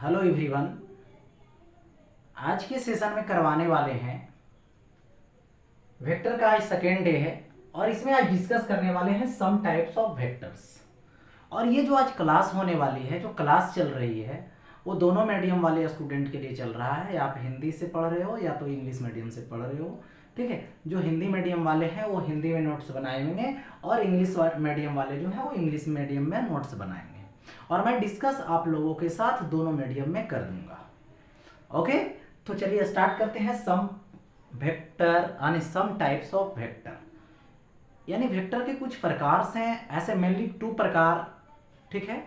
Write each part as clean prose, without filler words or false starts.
Hello everyone. आज के session में करवाने वाले हैं वेक्टर का। आज सेकेंड डे है और इसमें आज डिस्कस करने वाले हैं सम टाइप्स ऑफ वेक्टर्स। और ये जो आज क्लास होने वाली है, जो क्लास चल रही है, वो दोनों मीडियम वाले स्टूडेंट के लिए चल रहा है। या आप हिंदी से पढ़ रहे हो या तो इंग्लिश मीडियम से पढ़ रहे हो, ठीक है। जो हिंदी मीडियम वाले हैं वो हिंदी में नोट्स बनाएंगे और इंग्लिश मीडियम वाले जो है वो इंग्लिश मीडियम में नोट्स बनाएंगे। और मैं डिस्कस आप लोगों के साथ दोनों मीडियम में कर दूंगा। ओके, तो चलिए स्टार्ट करते हैं। सम वेक्टर यानी सम टाइप्स ऑफ वेक्टर, यानी वेक्टर के कुछ प्रकार हैं। ऐसे मेनली 2 प्रकार, ठीक है,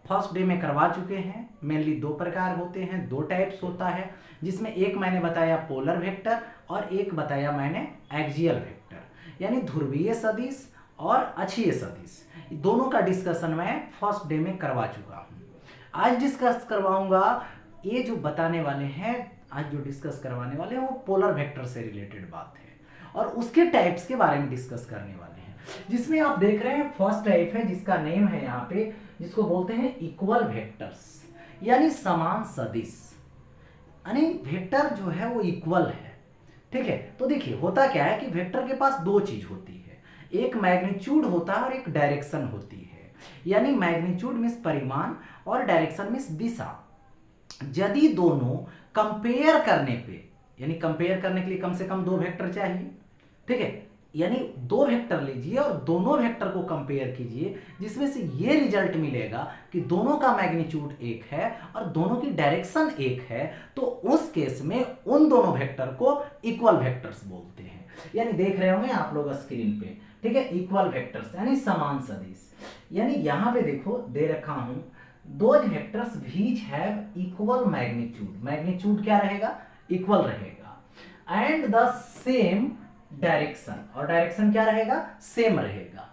फर्स्ट डे में करवा चुके हैं। मेनली 2 प्रकार होते हैं, 2 टाइप्स होता है, जिसमें एक मैंने बताया पोलर वेक्टर और एक बताया मैंने एक्सियल वेक्टर, यानी ध्रुवीय सदिश और अक्षीय सदिश। दोनों का डिस्कशन मैं फर्स्ट डे में करवा चुका हूँ। आज डिस्कस करवाऊंगा, ये जो बताने वाले हैं, आज जो डिस्कस करवाने वाले हैं वो पोलर वेक्टर से रिलेटेड बात है और उसके टाइप्स के बारे में डिस्कस करने वाले हैं। जिसमें आप देख रहे हैं फर्स्ट टाइप है जिसका नेम है यहाँ पे, जिसको बोलते हैं इक्वल वेक्टर्स, यानी समान सदिश। यानी वेक्टर जो है वो इक्वल है, ठीक है। तो देखिए होता क्या है कि वेक्टर के पास 2 चीज होती है, एक मैग्नीट्यूड होता है और एक डायरेक्शन होती है। यानी मैग्नीट्यूड मीन्स परिमाण और डायरेक्शन मीन्स दिशा। यदि दोनों कंपेयर करने पे, यानी कंपेयर करने के लिए कम से कम 2 वेक्टर चाहिए, ठीक है। यानी 2 वेक्टर लीजिए और दोनों वेक्टर को कंपेयर कीजिए, जिसमें से ये रिजल्ट मिलेगा कि दोनों का मैग्नीट्यूड एक है और दोनों की डायरेक्शन एक है, तो उस केस में उन दोनों वेक्टर को इक्वल वेक्टर्स बोलते हैं। यानी देख रहे होंगे आप लोग स्क्रीन पे, ठीक है, इक्वल वेक्टर्स यानी समान सदिश। यानी यहां पे देखो दे रखा हूं, those vectors which have equal magnitude, magnitude क्या रहेगा, इक्वल रहेगा, and the same direction, और डायरेक्शन क्या रहेगा, सेम रहेगा,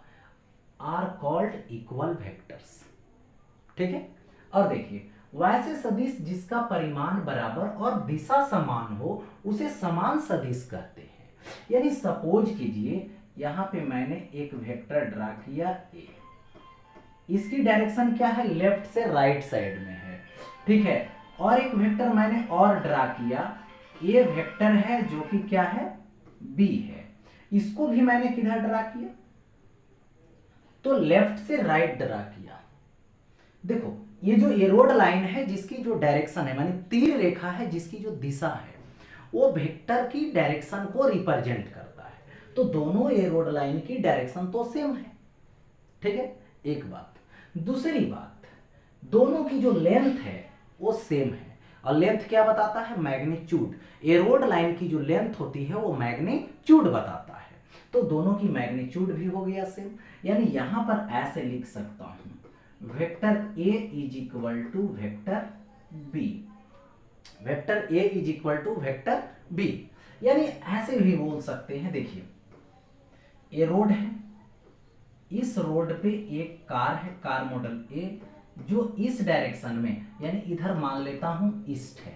are called equal vectors, ठीक है। और देखिए वैसे सदिश जिसका परिमाण बराबर और दिशा समान हो उसे समान सदिश कहते हैं। यानी सपोज कीजिए यहां पे मैंने एक वेक्टर ड्रा किया ए, इसकी डायरेक्शन क्या है, लेफ्ट से राइट साइड में है, ठीक है। और एक वेक्टर मैंने और ड्रा किया, ये वेक्टर है जो कि क्या है, बी है। इसको भी मैंने किधर ड्रा किया, तो लेफ्ट से राइट ड्रा किया। देखो ये जो एरोड लाइन है जिसकी जो डायरेक्शन है, माने तीर रेखा है जिसकी जो दिशा है वो वेक्टर की डायरेक्शन को रिप्रेजेंट करता है। तो दोनों एरोड लाइन की डायरेक्शन तो सेम है, ठीक है, एक बात। दूसरी बात, दोनों की जो लेंथ है वो सेम है, और लेंथ क्या बताता है, मैग्नीट्यूड। एरोड लाइन की जो लेंथ होती है वो मैग्नीट्यूड बताता है, तो दोनों की मैग्नीट्यूड भी हो गया सेम। यानी यहां पर ऐसे लिख सकता हूं, vector A is equal to vector B, vector A is equal to vector B. यानी ऐसे भी बोल सकते हैं, देखिए ये रोड है, इस रोड पे एक कार है, कार मॉडल ए, जो इस डायरेक्शन में, यानी इधर मान लेता हूं ईस्ट है,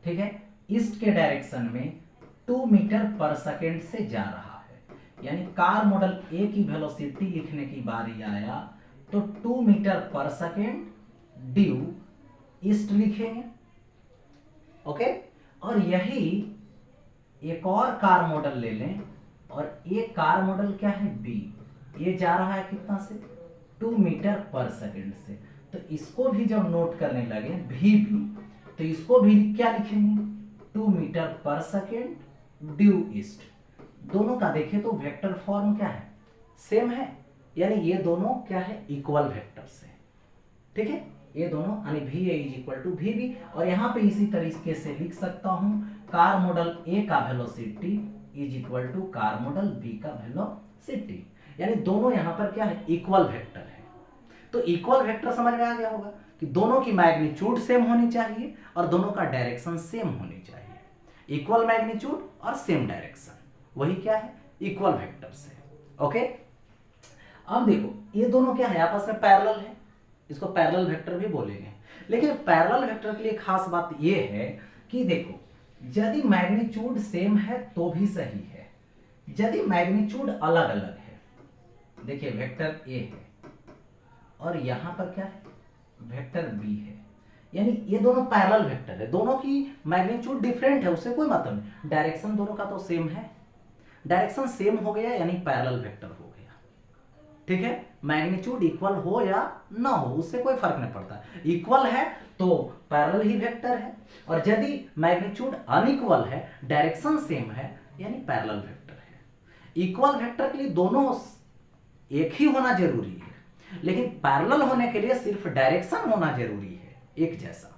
ठीक है, ईस्ट के डायरेक्शन में 2 मीटर पर सेकेंड से जा रहा है। यानी कार मॉडल ए की वेलोसिटी लिखने की बारी आया तो 2 मीटर पर सेकेंड ड्यू ईस्ट लिखेंगे, ओके। और यही एक और कार मॉडल ले लें, और ये कार मॉडल क्या है, बी, ये जा रहा है कितना से, 2 मीटर पर सेकेंड से। तो इसको भी जब नोट करने लगे भी, तो इसको भी क्या लिखेंगे, 2 मीटर पर सेकेंड ड्यू ईस्ट। दोनों का देखें तो वेक्टर फॉर्म क्या है, सेम है। यानी ये दोनों क्या है, इक्वल वेक्टर्स है, ठीक है। ये दोनों यानी भी ए इज इक्वल टू भी बी। और यहां पे इसी तरीके से लिख सकता हूं, कार मॉडल ए का velocity is equal to car model B का वेलोसिटी। यानी दोनों यहां पर क्या है, इक्वल वेक्टर है। तो इक्वल वेक्टर समझ में आ गया होगा कि दोनों की मैग्नीट्यूड सेम होनी चाहिए और दोनों का डायरेक्शन सेम होनी चाहिए। इक्वल मैग्नीट्यूड और सेम डायरेक्शन, वही क्या है, इक्वल वेक्टर्स है, ओके। अब देखो ये दोनों क्या है, आपस में पैरेलल है, इसको पैरेलल वेक्टर भी बोलेंगे। लेकिन पैरेलल वेक्टर के लिए खास बात ये है कि देखो यदि मैग्नीट्यूड सेम है तो भी सही है, यदि मैग्नीट्यूड अलग अलग है, देखिए वेक्टर ए है और यहां पर क्या है, वेक्टर बी है, यानी ये दोनों पैरेलल वेक्टर है, दोनों की मैग्नीट्यूड डिफरेंट है, उससे कोई मतलब नहीं, डायरेक्शन दोनों का तो सेम है, डायरेक्शन सेम हो गया यानी पैरेलल वेक्टर हो गया। ठीक है, मैग्नीट्यूड इक्वल हो या ना हो उससे कोई फर्क नहीं पड़ता, इक्वल है तो पैरेलल ही वेक्टर है, और यदि मैग्नीट्यूड अनइक्वल है, डायरेक्शन सेम है, यानी पैरेलल वेक्टर है। इक्वल वेक्टर के लिए दोनों एक ही होना जरूरी है, लेकिन पैरेलल होने के लिए सिर्फ डायरेक्शन होना जरूरी है एक जैसा,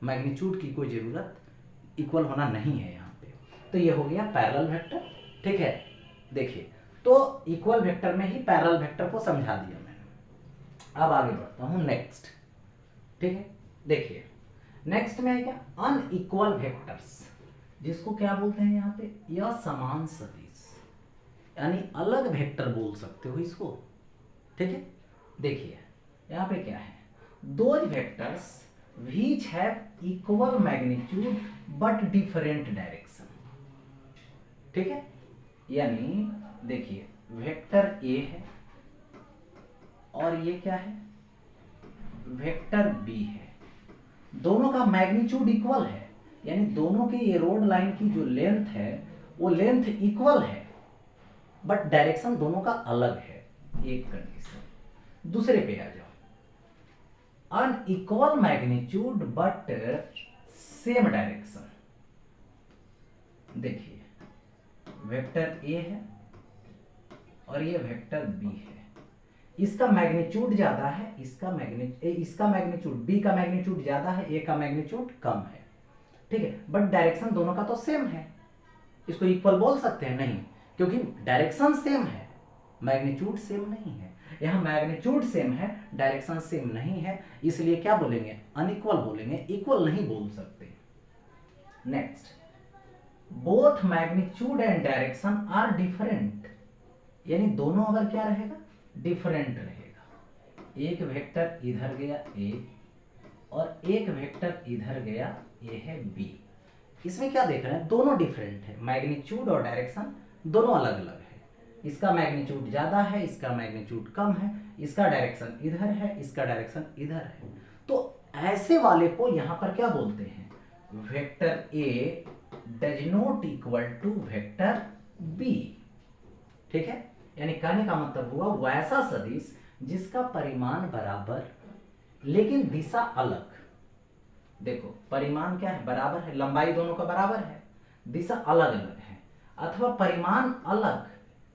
मैग्नीट्यूड की कोई जरूरत इक्वल होना नहीं है यहाँ पे। तो ये हो गया पैरेलल वेक्टर। ठीक है, देखिए तो इक्वल वेक्टर में ही पैरेलल वेक्टर को समझा दिया मैंने। अब आगे बढ़ता हूं नेक्स्ट। ठीक है, देखिए नेक्स्ट में है क्या, अनइक्वल वेक्टर्स, जिसको क्या बोलते हैं यहाँ पे, या समान सदिश, यानी अलग वेक्टर बोल सकते हो इसको। ठीक है, देखिए यहाँ पे क्या है, those vectors which have equal magnitude but different direction. ठीक है, यानी देखिए वेक्टर ए है और ये क्या है, वेक्टर बी है, दोनों का मैग्नीट्यूड इक्वल है, यानी दोनों की ये रोड लाइन की जो लेंथ है वो लेंथ इक्वल है, बट डायरेक्शन दोनों का अलग है, एक कंडीशन। दूसरे पे आ जाओ, unequal magnitude but same direction. देखिए वेक्टर ए है और ये वेक्टर बी है, इसका मैग्नीट्यूड ज्यादा है, इसका मैग्नीट्यूड बी का मैग्नीट्यूड ज्यादा है, ए का मैग्नीट्यूड कम है। ठीक है, बट डायरेक्शन दोनों का तो सेम है, इसको इक्वल बोल सकते हैं नहीं, क्योंकि डायरेक्शन सेम है, मैग्नीट्यूड सेम नहीं है। यहाँ मैग्नीट्यूड सेम है, डायरेक्शन सेम नहीं है, इसलिए क्या बोलेंगे, अनइक्वल बोलेंगे, इक्वल नहीं बोल सकते। Next, both magnitude and direction are different, यानी दोनों अगर क्या रहेगा, डिफरेंट रहेगा। एक वेक्टर इधर गया ए और एक वेक्टर इधर गया, ये है बी। इसमें क्या देख रहे हैं, दोनों डिफरेंट है, मैग्नीट्यूड और डायरेक्शन दोनों अलग अलग है, इसका मैग्नीट्यूड ज्यादा है, इसका मैग्नीट्यूड कम है, इसका डायरेक्शन इधर है, इसका डायरेक्शन इधर है। तो ऐसे वाले को यहां पर क्या बोलते हैं, vector A does not equal to vector B. ठीक है, यानी कहने का मतलब हुआ वैसा सदिश जिसका परिमाण बराबर लेकिन दिशा अलग। देखो परिमाण क्या है, बराबर है, लंबाई दोनों का बराबर है, दिशा अलग अलग है, अथवा परिमाण अलग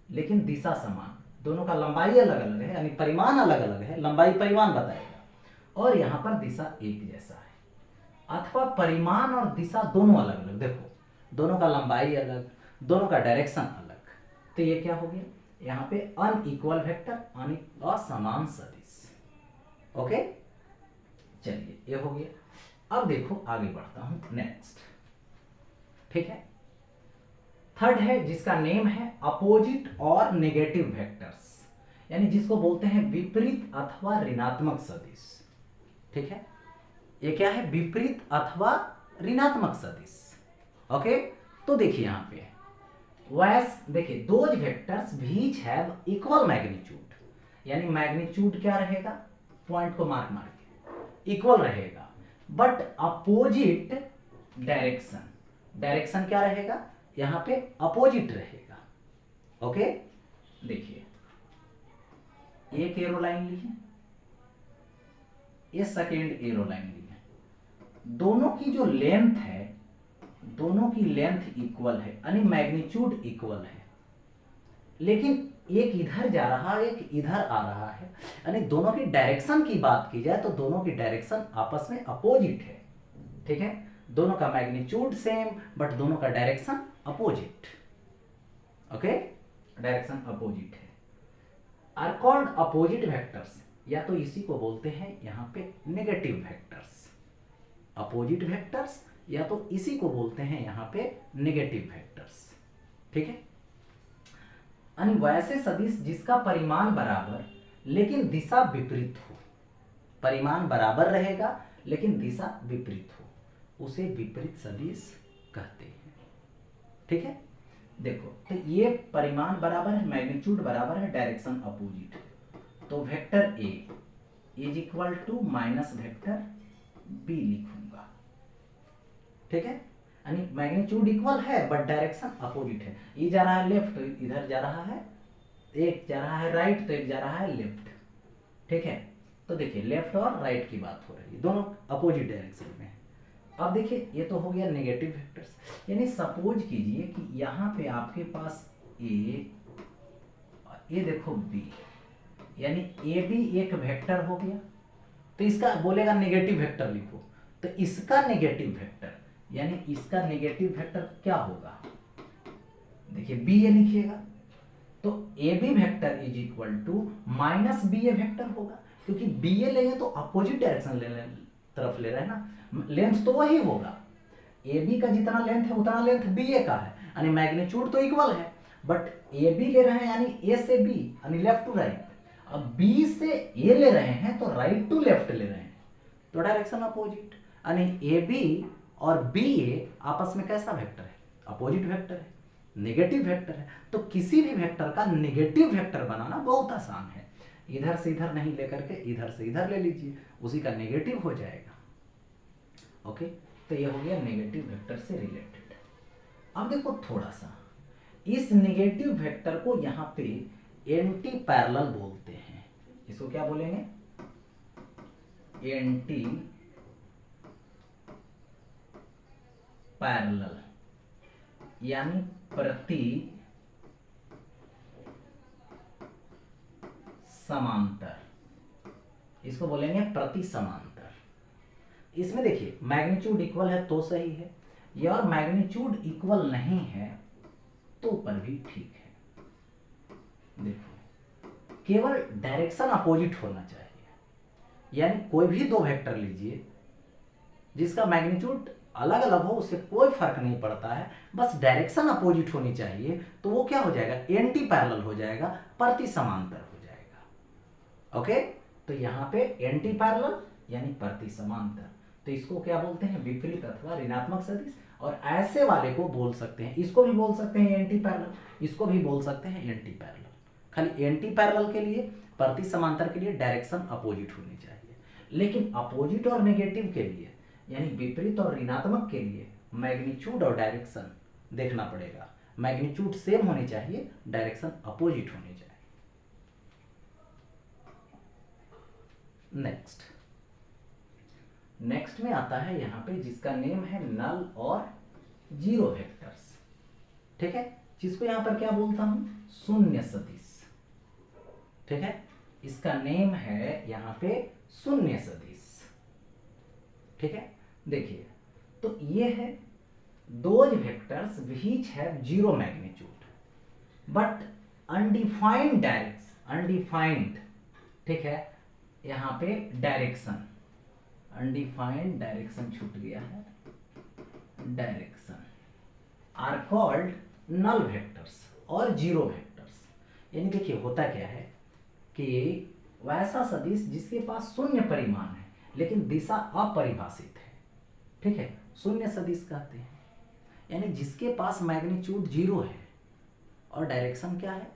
लेकिन दिशा समान, दोनों का लंबाई अलग अलग है, यानी परिमाण अलग अलग है, लंबाई परिमाण बताएगा, और यहां पर दिशा एक जैसा है, अथवा परिमाण और दिशा दोनों अलग अलग, देखो दोनों का लंबाई अलग, दोनों का डायरेक्शन अलग, तो ये क्या हो गया, यहाँ पे अनइक्वल वेक्टर, असमान सदिश। ओके, चलिए ये हो गया। अब देखो आगे बढ़ता हूं नेक्स्ट। ठीक है, थर्ड है जिसका नेम है अपोजिट और नेगेटिव वेक्टर्स, यानी जिसको बोलते हैं विपरीत अथवा ऋणात्मक सदिश। ठीक है, ये क्या है, विपरीत अथवा ऋणात्मक सदिश। ओके, तो देखिए यहां पे वैस देखिए those vectors which have equal magnitude, यानी मैग्नीट्यूड क्या रहेगा, पॉइंट को मार्क मार के इक्वल रहेगा, बट अपोजिट डायरेक्शन, डायरेक्शन क्या रहेगा, यहां पे अपोजिट रहेगा। ओके, देखिए एक एरो लाइन ली है, ये सेकेंड एरो लाइन ली है, दोनों की जो लेंथ है, दोनों की लेंथ इक्वल है, यानी मैग्नीट्यूड इक्वल है, लेकिन एक इधर जा रहा है, एक इधर आ रहा है, यानी दोनों की डायरेक्शन की बात की जाए तो दोनों की डायरेक्शन आपस में अपोजिट है। ठीक है, दोनों का मैग्नीट्यूड सेम बट दोनों का direction opposite. Okay, direction opposite है, आर कॉल्ड अपोजिट वेक्टर्स, या तो इसी को बोलते हैं यहां पे नेगेटिव वेक्टर्स, अपोजिट वेक्टर्स, या तो इसी को बोलते हैं यहां पे नेगेटिव वेक्टर्स। ठीक है, यानी वैसे सदिश जिसका परिमाण बराबर लेकिन दिशा विपरीत हो, परिमाण बराबर रहेगा लेकिन दिशा विपरीत हो, उसे विपरीत सदिश कहते हैं। ठीक है, देखो तो ये परिमाण बराबर है, मैग्नीट्यूड बराबर है, डायरेक्शन अपोजिट है, तो vector A is equal to minus vector B लिखूंगा। ठीक है, यानी मैग्नीट्यूड इक्वल है बट डायरेक्शन अपोजिट है। ये जा रहा है लेफ्ट तो इधर जा रहा है, एक जा रहा है राइट तो एक जा रहा है लेफ्ट। ठीक है, तो देखिए लेफ्ट और राइट की बात हो रही है, दोनों अपोजिट डायरेक्शन में है। अब देखिए ये तो हो गया नेगेटिव वेक्टर्स, यानी सपोज कीजिए कि यहाँ पे आपके पास ए और ये देखो बी, यानी ए बी एक वेक्टर हो गया, तो इसका बोलेगा नेगेटिव वेक्टर लिखो, तो इसका नेगेटिव वेक्टर यानी इसका नेगेटिव वेक्टर क्या होगा, देखिए बी ए लिखिएगा, तो A B vector is equal to minus B A vector होगा, क्योंकि बी ए ले तो अपोजिट डायरेक्शन तरफ ले रहे हैं ना, लेंथ तो वही होगा, ए बी का जितना लेंथ है उतना लेंथ बी ए का है, यानी मैग्नीट्यूड तो इक्वल है, बट ए बी ले रहे हैं यानी ए से बी यानी लेफ्ट टू राइट, अब बी से ए ले रहे हैं तो राइट टू लेफ्ट ले रहे हैं, तो डायरेक्शन अपोजिट, यानी ए बी और बी ए आपस में कैसा वेक्टर है, अपोजिट वेक्टर है, नेगेटिव वेक्टर है। तो किसी भी वेक्टर का नेगेटिव वेक्टर बनाना बहुत आसान है, इधर से इधर नहीं लेकर के इधर से इधर ले लीजिए, उसी का नेगेटिव हो जाएगा। ओके, तो ये हो गया नेगेटिव वेक्टर से रिलेटेड। अब देखो थोड़ा सा, इस नेगेटिव वेक्टर को यहाँ पे एंटी पैरेलल बोलते हैं, इसको क्या बोलेंगे, एंटी पैरेलल, यानी प्रति समांतर, इसको बोलेंगे प्रति समांतर। इसमें देखिए मैग्नीट्यूड इक्वल है तो सही है, या और मैग्नीट्यूड इक्वल नहीं है तो पर भी ठीक है। देखो केवल डायरेक्शन अपोजिट होना चाहिए, यानी कोई भी दो वेक्टर लीजिए जिसका मैग्नीट्यूड अलग अलग हो उससे कोई फर्क नहीं पड़ता है, बस डायरेक्शन अपोजिट होनी चाहिए, तो वो क्या हो जाएगा, एंटी पैरेलल हो जाएगा, प्रति समांतर हो जाएगा। ओके, तो यहाँ पे एंटी पैरेलल यानी प्रति समांतर, तो इसको क्या बोलते हैं, विपरीत अथवा ऋणात्मक सदिश, और ऐसे वाले को बोल सकते हैं, इसको भी बोल सकते हैं एंटी पैरेलल, इसको भी बोल सकते हैं एंटी पैरेलल। खाली एंटी पैरेलल के लिए, प्रति समांतर के लिए डायरेक्शन अपोजिट होनी चाहिए, लेकिन अपोजिट और नेगेटिव के लिए यानी विपरीत और ऋणात्मक के लिए मैग्नीट्यूड और डायरेक्शन देखना पड़ेगा, मैग्नीट्यूड सेम होनी चाहिए, डायरेक्शन अपोजिट होनी चाहिए। नेक्स्ट में आता है यहाँ पे जिसका नेम है नल और जीरो वेक्टर्स। ठीक है, जिसको यहाँ पर क्या बोलता हूं, शून्य सदिश। ठीक है, इसका नेम है यहाँ पे शून्य सदिश। ठीक है, देखिए तो ये है those vectors which have zero magnitude but undefined direction, undefined, ठीक है, यहाँ पे डायरेक्शन, अनडिफाइंड डायरेक्शन छूट गया है, direction are called null vectors और जीरो वेक्टर्स। यानी देखिए होता क्या है कि वैसा सदिश जिसके पास शून्य परिमाण है लेकिन दिशा अपरिभाषित है, ठीक है, शून्य सदिश कहते हैं, यानी जिसके पास मैग्नीट्यूड जीरो है और डायरेक्शन क्या है,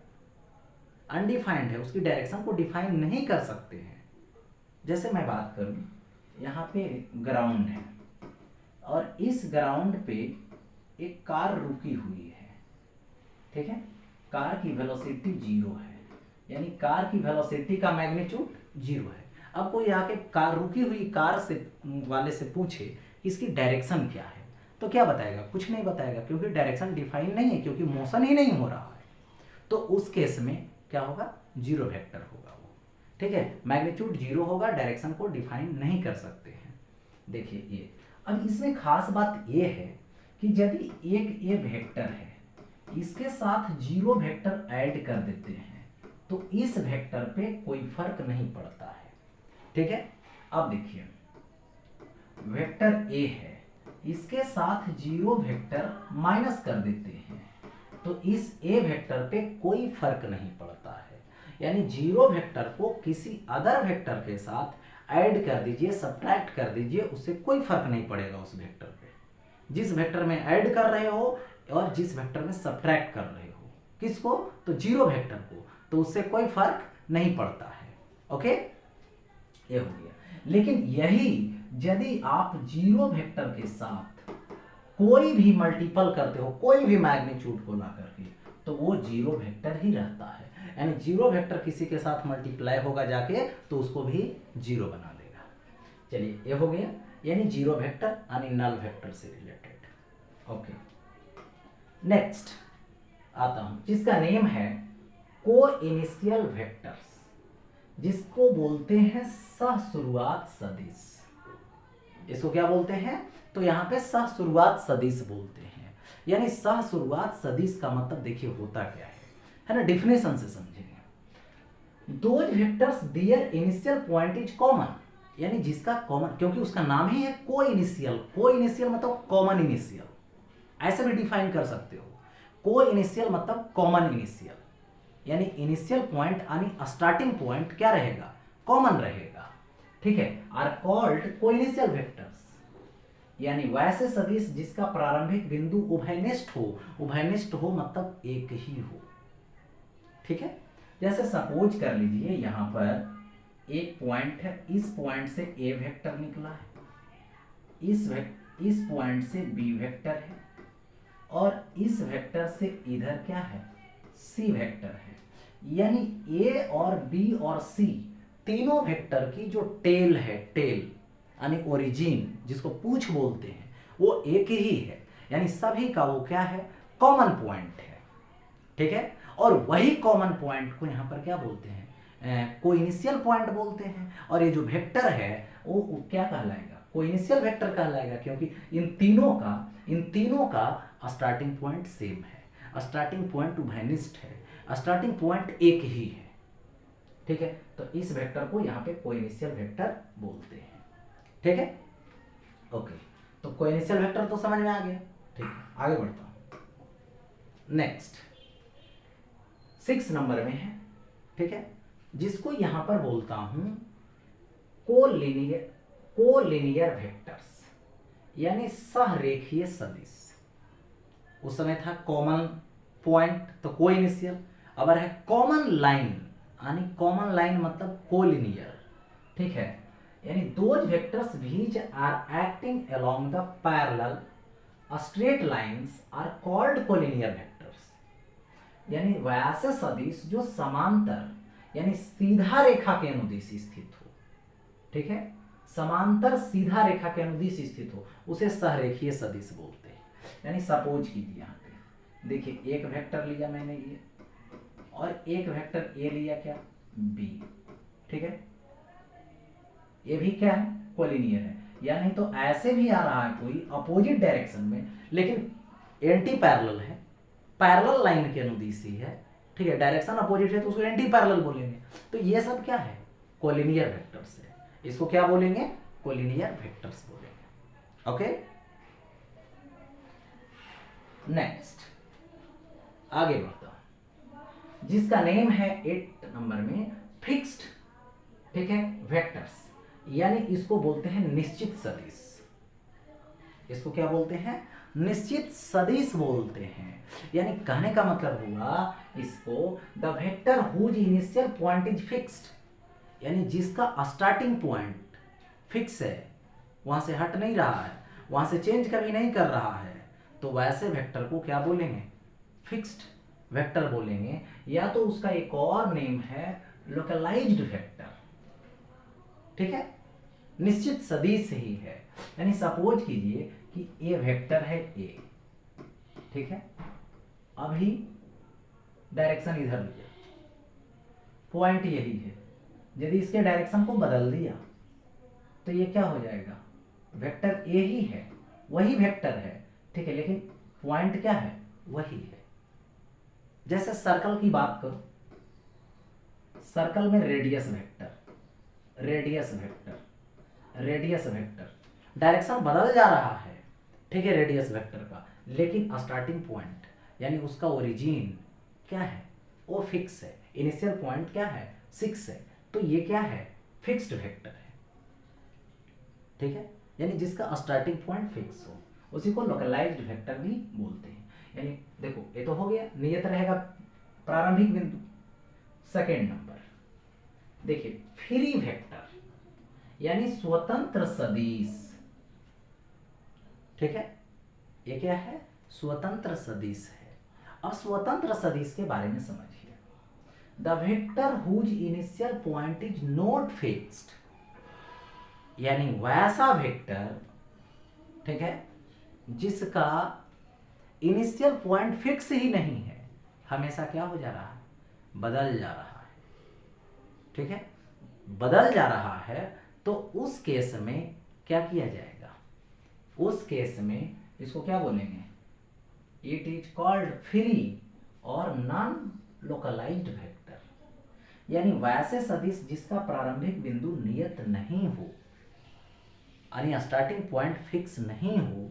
अनडिफाइंड है, उसकी डायरेक्शन को डिफाइन नहीं कर सकते हैं। जैसे मैं बात करूं, यहाँ पे ग्राउंड है और इस ग्राउंड पे एक कार रुकी हुई है, ठीक है, कार की वेलोसिटी जीरो है, यानी कार की वेलोसिटी का मैग्नीट्यूड जीरो है। अब कोई आके कार रुकी हुई कार से वाले से पूछे इसकी डायरेक्शन क्या है, तो क्या बताएगा, कुछ नहीं बताएगा, क्योंकि डायरेक्शन डिफाइन नहीं है, क्योंकि मोशन ही नहीं हो रहा है। तो उस केस में क्या होगा, जीरो वेक्टर होगा वो, ठीक है, मैग्नीट्यूड जीरो होगा, डायरेक्शन को डिफाइन नहीं कर सकते हैं। देखिए ये, अब इसमें खास बात ये है कि यदि एक ये वेक्टर है इसके साथ जीरो वेक्टर ऐड कर देते हैं तो इस वेक्टर पे कोई फर्क नहीं पड़ता है, ठीक है। अब देखिए वेक्टर ए है, इसके साथ जीरो वेक्टर माइनस कर देते हैं तो इस ए वेक्टर पे कोई फर्क नहीं पड़ता है, यानी जीरो वेक्टर को किसी अदर वेक्टर के साथ ऐड कर दीजिए, सब्ट्रैक्ट कर दीजिए, उससे कोई फर्क नहीं पड़ेगा उस वेक्टर पे, जिस वेक्टर में ऐड कर रहे हो और जिस वेक्टर में सब्ट्रैक्ट कर रहे हो, किसको, तो जीरो वेक्टर को, तो उससे कोई फर्क नहीं पड़ता है। ओके, ये हो गया। लेकिन यही यदि आप जीरो वेक्टर के साथ कोई भी मल्टीपल करते हो, कोई भी मैग्नीट्यूड को ला करके, तो वो जीरो वेक्टर ही रहता है। यानी जीरो वेक्टर किसी के साथ मल्टीप्लाई होगा जाके तो उसको भी जीरो बना देगा। चलिए ये हो गया, यानी जीरो वेक्टर यानी नल वेक्टर से रिलेटेड। ओके, नेक्स्ट आता हूं जिसका नेम है को इनिशियल वेक्टर्स, जिसको बोलते हैं सहशुरुआत सदिश। इसको क्या बोलते हैं? तो यहाँ पे सहशुरुआत सदिश बोलते हैं। यानी सहशुरुआत सदिश का मतलब देखिए होता क्या है ना, डिफिनेशन से समझेंगे। Those vectors their initial point is common, यानी जिसका कॉमन, क्योंकि उसका नाम ही है को इनिशियल। को इनिशियल मतलब कॉमन इनिशियल, ऐसे भी डिफाइन कर सकते हो। को इनिशियल मतलब कॉमन इनिशियल, यानी इनिशियल पॉइंट यानी स्टार्टिंग पॉइंट क्या रहेगा? कॉमन रहेगा। ठीक है, आर कॉल्ड को इनिशियल वेक्टर्स, यानी वैसे सदिश जिसका प्रारंभिक बिंदु उभयनिष्ठ हो। उभयनिष्ठ हो मतलब एक ही हो। ठीक है, जैसे सपोज कर लीजिए यहां पर एक पॉइंट है, इस पॉइंट से ए वेक्टर निकला है, इस पॉइंट से बी वेक्टर है, और इस वेक्टर से इधर क्या है? सी वेक्टर है। यानी ए और बी और सी तीनों वेक्टर की जो टेल है, टेल यानी ओरिजिन, जिसको पूंछ बोलते हैं, वो एक ही है। यानी सभी का वो क्या है? कॉमन पॉइंट है। ठीक है, और वही कॉमन पॉइंट को यहाँ पर क्या बोलते हैं? को इनिशियल पॉइंट बोलते हैं। और ये जो वेक्टर है वो क्या कहलाएगा? को इनिशियल वेक्टर कहलाएगा, क्योंकि इन तीनों का स्टार्टिंग पॉइंट सेम है, स्टार्टिंग पॉइंट उभयनिष्ठ है, स्टार्टिंग पॉइंट एक ही है। ठीक है, तो इस वेक्टर को यहाँ पे को इनिशियल वेक्टर बोलते हैं। ठीक है, ओके, तो को इनिशियल वेक्टर तो समझ में आ गया। ठीक है, आगे बढ़ता हूं। नेक्स्ट 6 नंबर में है, ठीक है, जिसको यहां पर बोलता हूं कोलिनियर वेक्टर्स, यानी सहरेखीय सदिश। उस समय था कॉमन पॉइंट तो को इनिशियल, अब है कॉमन लाइन, यानी कॉमन लाइन मतलब कोलिनियर। ठीक है, यानी those vectors which are acting along the parallel straight lines are called collinear vectors. यानी वैसे सदिश जो समांतर यानी सीधा रेखा के अनुदिश स्थित हो। ठीक है, समांतर सीधा रेखा के अनुदिश स्थित हो, उसे सहरेखीय सदिश बोलते हैं। यानी सपोज कीजिए यहाँ पे देखिए, एक वेक्टर लिया मैंने ये, और एक वेक्टर ए लिया क्या? बी। ठीक है, ये भी क्या है? कोलिनियर है। या नहीं तो ऐसे भी आ रहा है कोई अपोजिट डायरेक्शन में, लेकिन एंटी पैरेलल है, पैरेलल लाइन के अनुदिश ही है। ठीक है, डायरेक्शन अपोजिट है तो उसको एंटी पैरेलल बोलेंगे। तो ये सब क्या है? कोलिनियर वेक्टर्स है। इसको क्या बोलेंगे? कोलिनियर वेक्टर्स बोलेंगे। ओके, नेक्स्ट आगे बढ़ता हूं, जिसका नेम है 8 नंबर में फिक्स्ड, ठीक है, वेक्टर्स, यानी इसको बोलते हैं निश्चित सदिश। इसको क्या बोलते हैं? निश्चित सदिश बोलते हैं। यानी कहने का मतलब हुआ इसको the vector whose initial point is fixed, यानी जिसका स्टार्टिंग पॉइंट फिक्स है, वहां से हट नहीं रहा है, वहां से चेंज कभी नहीं कर रहा है, तो वैसे वेक्टर को क्या बोलेंगे? फिक्स्ड वेक्टर बोलेंगे। या तो उसका एक और नेम है लोकलाइज्ड वेक्टर। ठीक है, निश्चित सदिश ही है। यानी सपोज कीजिए कि ए वेक्टर है ए, ठीक है, अभी डायरेक्शन इधर लिया, पॉइंट यही है, यदि इसके डायरेक्शन को बदल दिया तो ये क्या हो जाएगा? वेक्टर ए ही है, वही वेक्टर है, ठीक है, लेकिन पॉइंट क्या है? वही है। जैसे सर्कल की बात करो, सर्कल में radius vector, radius vector, radius vector, direction बदल जा रहा है, ठीक है, रेडियस वेक्टर का, लेकिन स्टार्टिंग पॉइंट यानी उसका ओरिजिन क्या है? वो फिक्स है। इनिशियल पॉइंट क्या है? 6 है। तो ये क्या है? फिक्स्ड वेक्टर है। ठीक है, यानी जिसका स्टार्टिंग पॉइंट फिक्स हो, उसी को लोकलाइज्ड वेक्टर भी बोलते हैं। यानी देखो, ये तो हो गया, नियत रहेगा प्रारंभिक बिंदु। सेकेंड नंबर देखिए, फ्री वेक्टर, यानी स्वतंत्र सदिश। ठीक है, ये क्या है? स्वतंत्र सदिश है। अब स्वतंत्र सदिश के बारे में समझिए। The vector whose initial point is not fixed, यानी वैसा वेक्टर, ठीक है, जिसका इनिशियल पॉइंट फिक्स ही नहीं है, हमेशा क्या हो जा रहा है? बदल जा रहा है। ठीक है, बदल जा रहा है, तो उस केस में क्या किया जाएगा? उस केस में इसको क्या बोलेंगे? इट इज कॉल्ड फ्री और नॉन लोकलाइज्ड वेक्टर, यानी वैसे सदिश जिसका प्रारंभिक बिंदु नियत नहीं हो, यानी स्टार्टिंग पॉइंट फिक्स नहीं हो,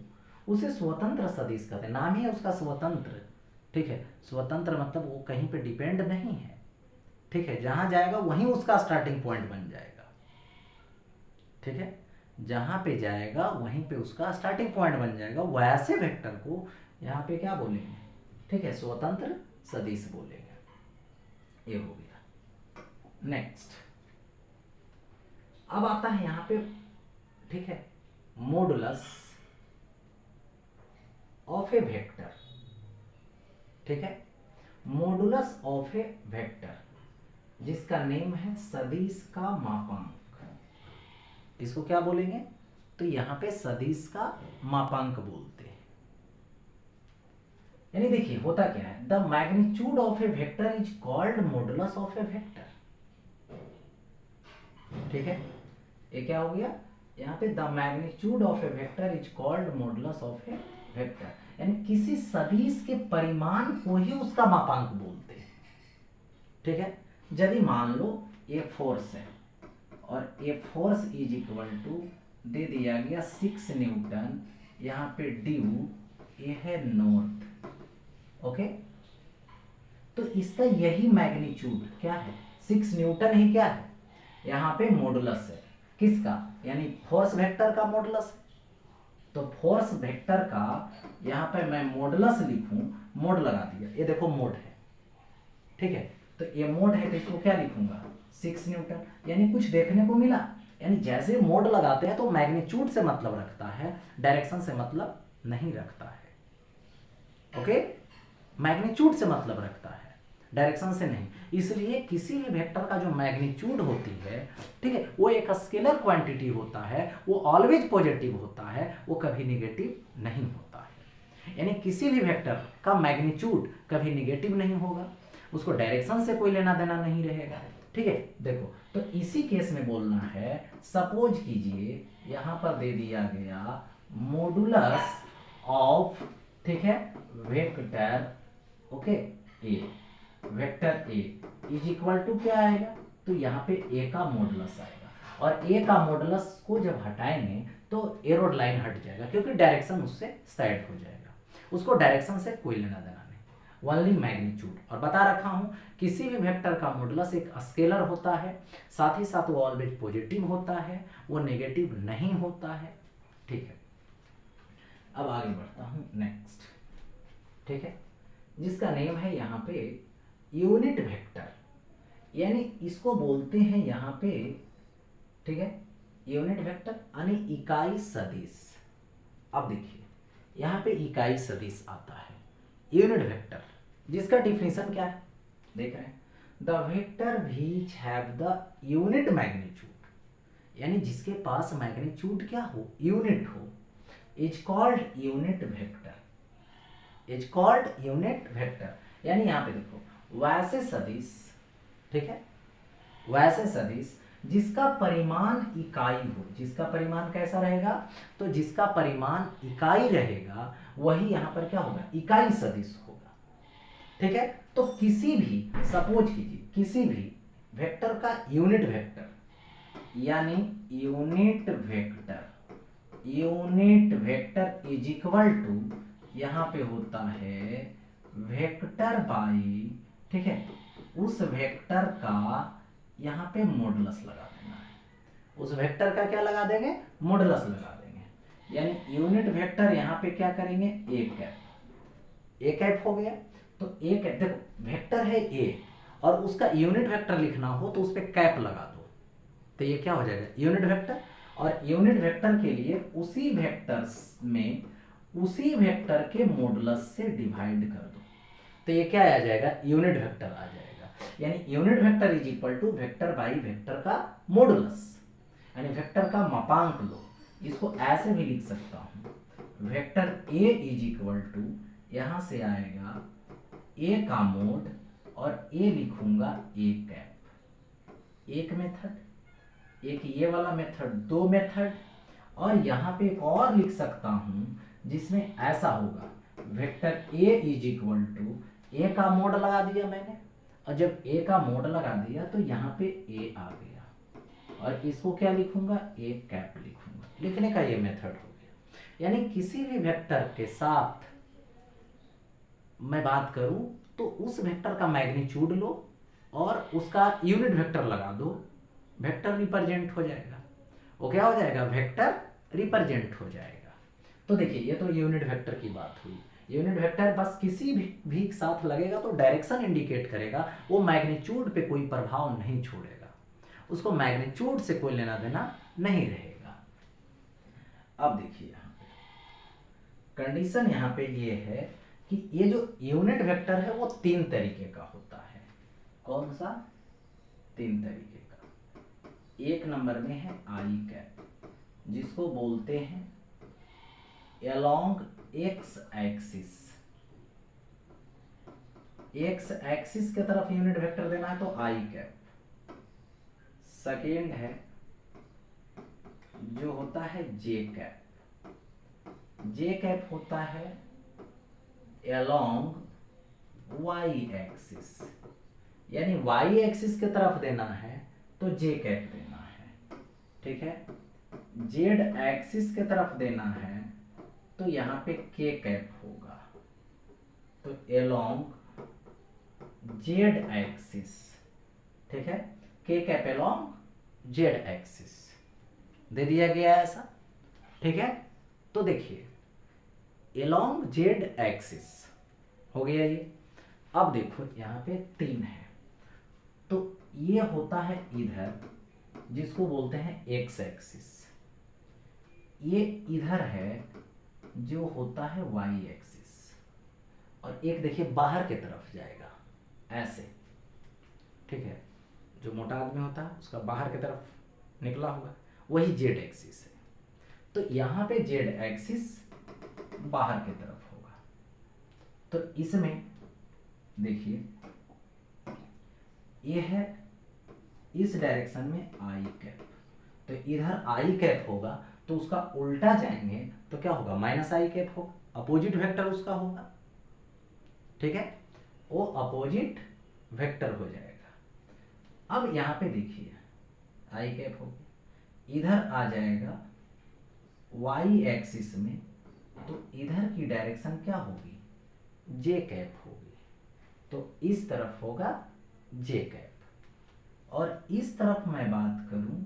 उसे स्वतंत्र सदिश कहते हैं। नाम ही है उसका स्वतंत्र। ठीक है, स्वतंत्र मतलब वो कहीं पे डिपेंड नहीं है। ठीक है, जहां जाएगा वहीं उसका स्टार्टिंग पॉइंट बन जाएगा। ठीक है, जहां पे जाएगा वहीं पे उसका स्टार्टिंग पॉइंट बन जाएगा। वैसे वेक्टर को यहाँ पे क्या बोलेंगे? ठीक है, स्वतंत्र सदिश बोलेंगे। ये हो गया। नेक्स्ट, अब आता है यहाँ पे, ठीक है, मॉडुलस ऑफ ए वेक्टर। ठीक है, मॉडुलस ऑफ ए वेक्टर, जिसका नेम है सदिश का मापांक। इसको क्या बोलेंगे? तो यहां पे सदिश का मापांक बोलते हैं। यानी देखिए होता क्या है, the magnitude of A vector is called modulus of A vector. ठीक है, ये क्या हो गया? यहाँ पे the magnitude of A vector is called modulus of A vector, यानी किसी सदिश के परिमाण को ही उसका मापांक बोलते हैं। ठीक है, यदि मान लो ये फोर्स है और ये फोर्स इज इक्वल टू दे दिया गया 6 न्यूटन, यहाँ पे ड्यू ये है नॉर्थ। ओके, तो इसका यही मैग्नीट्यूड क्या है? 6 न्यूटन ही क्या है? यहाँ पे मॉडुलस है। किसका? यानी फोर्स वेक्टर का मॉडुलस। तो फोर्स वेक्टर का यहाँ पे मैं मॉडुलस लिखूं, मोड लगा दिया, ये देखो मोड है। ठीक है, तो ये मोड है, तो इसको क्या लिखूंगा? 6 न्यूटन, यानी कुछ देखने को मिला। यानी जैसे मोड लगाते हैं तो मैग्नीट्यूड से मतलब रखता है, डायरेक्शन से मतलब नहीं रखता है। ओके, मैग्नीट्यूड से मतलब रखता है, डायरेक्शन से नहीं। इसलिए किसी भी वेक्टर का जो मैग्नीट्यूड होती है, ठीक है, वो एक स्केलर क्वांटिटी होता है, वो ऑलवेज पॉजिटिव होता है, वो कभी निगेटिव नहीं होता है। यानी किसी भी वेक्टर का मैग्नीट्यूड कभी निगेटिव नहीं होगा, उसको डायरेक्शन से कोई लेना देना नहीं रहेगा। ठीक है, देखो, तो इसी केस में बोलना है, सपोज कीजिए यहां पर दे दिया गया मॉडुलस ऑफ, ठीक है, vector, okay, A, vector A is equal to क्या आएगा? तो यहाँ पे ए का मॉडुलस आएगा, और ए का मॉडुलस को जब हटाएंगे तो एरो लाइन हट जाएगा, क्योंकि डायरेक्शन उससे साइड हो जाएगा। उसको डायरेक्शन से कोई लेना देना नहीं, ओनली मैग्नीट्यूड। और बता रखा हूं, किसी भी वेक्टर का मॉडुलस एक स्केलर होता है, साथ ही साथ वो ऑलवेज पॉजिटिव होता है, वो नेगेटिव नहीं होता है। ठीक है, अब आगे बढ़ता हूं नेक्स्ट। ठीक है, जिसका नेम है यहाँ पे यूनिट वेक्टर, यानी इसको बोलते हैं यहाँ पे, ठीक है, यूनिट वेक्टर यानी इकाई सदिश। अब देखिए यहाँ पे इकाई सदिश आता है, यूनिट वेक्टर, जिसका डिफिनेशन क्या है? देख रहे हैं, the vector which have the unit magnitude, यानी जिसके पास मैग्नीट्यूड क्या हो? यूनिट हो, is called unit vector, is called unit vector. यानी यहाँ पे देखो, वैसे सदिश, ठीक है, वैसे सदिश जिसका परिमाण इकाई हो, जिसका परिमाण कैसा रहेगा? तो जिसका परिमाण इकाई रहेगा वही यहाँ पर क्या होगा? इकाई सदिश होगा। ठीक है, तो किसी भी, सपोज कीजिए किसी भी वेक्टर का यूनिट वेक्टर, यानी unit vector, unit vector is equal to यहाँ पे होता है वेक्टर बाई, ठीक है, उस वेक्टर का यहाँ पे मॉडुलस लगा देना है। उस वेक्टर का क्या लगा देंगे? मॉडुलस लगा देंगे। यानी यूनिट वेक्टर यहाँ पे क्या करेंगे? ए कैप, ए कैप हो गया। तो ए कैप, देखो वेक्टर है ए और उसका यूनिट वेक्टर लिखना हो तो उस पर कैप लगा दो, तो ये क्या हो जाएगा, यूनिट वेक्टर। और यूनिट वेक्टर के लिए उसी वेक्टर्स में उसी वेक्टर के मॉडुलस से डिवाइड कर दो, तो ये क्या आ जाएगा, यूनिट वेक्टर आ जाएगा। यानी unit vector is equal to vector by vector का मॉडुलस, यानी वेक्टर का मापांक लो। इसको ऐसे भी लिख सकता हूं, vector A is equal to, यहां से आएगा ए का मोड और ए लिखूंगा ए कैप। एक मेथड, एक ये वाला मेथड, दो मेथड। और यहां पे एक और लिख सकता हूं जिसमें ऐसा होगा, vector A is equal to, A का मोड लगा दिया मैंने, और जब ए का मोड लगा दिया तो यहाँ पे ए आ गया, और इसको क्या लिखूंगा, ए कैप लिखूंगा। लिखने का ये मेथड हो गया। यानी किसी भी वेक्टर के साथ मैं बात करूं तो उस वेक्टर का मैग्नीट्यूड लो और उसका यूनिट वेक्टर लगा दो, वेक्टर रिप्रेजेंट हो जाएगा। वो क्या हो जाएगा, वेक्टर रिप्रेजेंट हो जाएगा। तो देखिए ये तो यूनिट वेक्टर की बात हुई। यूनिट वेक्टर बस किसी भी साथ लगेगा तो डायरेक्शन इंडिकेट करेगा, वो मैग्नीट्यूड पे कोई प्रभाव नहीं छोड़ेगा, उसको मैग्नीट्यूड से कोई लेना देना नहीं रहेगा। अब देखिए यहाँ पे कंडीशन यहाँ पे ये है कि ये जो यूनिट वेक्टर है वो तीन तरीके का होता है। कौन सा, तीन तरीके का। एक नंबर में है आई कैप, जिसको बोलते हैं along x axis. X axis के तरफ यूनिट वेक्टर देना है तो आई कैप। सेकेंड है जो होता है जे कैप। जे कैप होता है along वाई एक्सिस, यानी वाई एक्सिस के तरफ देना है तो जे कैप देना है, ठीक है। जेड एक्सिस के तरफ देना है तो यहां पे के कैप होगा, तो along जेड एक्सिस, ठीक है, के कैप along जेड एक्सिस दे दिया गया ऐसा, ठीक है। तो देखिए along जेड एक्सिस हो गया ये। अब देखो यहाँ पे तीन है, तो ये होता है इधर, जिसको बोलते हैं एक्स एक्सिस। ये इधर है जो होता है वाई एक्सिस, और एक देखिए बाहर की तरफ जाएगा ऐसे, ठीक है। जो मोटा आदमी होता है उसका बाहर की तरफ निकला हुआ वही जेड एक्सिस है। तो यहाँ पे जेड एक्सिस बाहर की तरफ होगा, तो इसमें देखिए ये है इस डायरेक्शन में आई कैप, तो इधर आई कैप होगा तो उसका उल्टा जाएंगे तो क्या होगा, माइनस आई कैप होगा, अपोजिट वेक्टर उसका होगा, ठीक है, वो अपोजिट वेक्टर हो जाएगा। अब यहां पे देखिए आई कैप होगी, इधर आ जाएगा वाई एक्सिस में, तो इधर की डायरेक्शन क्या होगी, जे कैप होगी, तो इस तरफ होगा जे कैप। और इस तरफ मैं बात करूं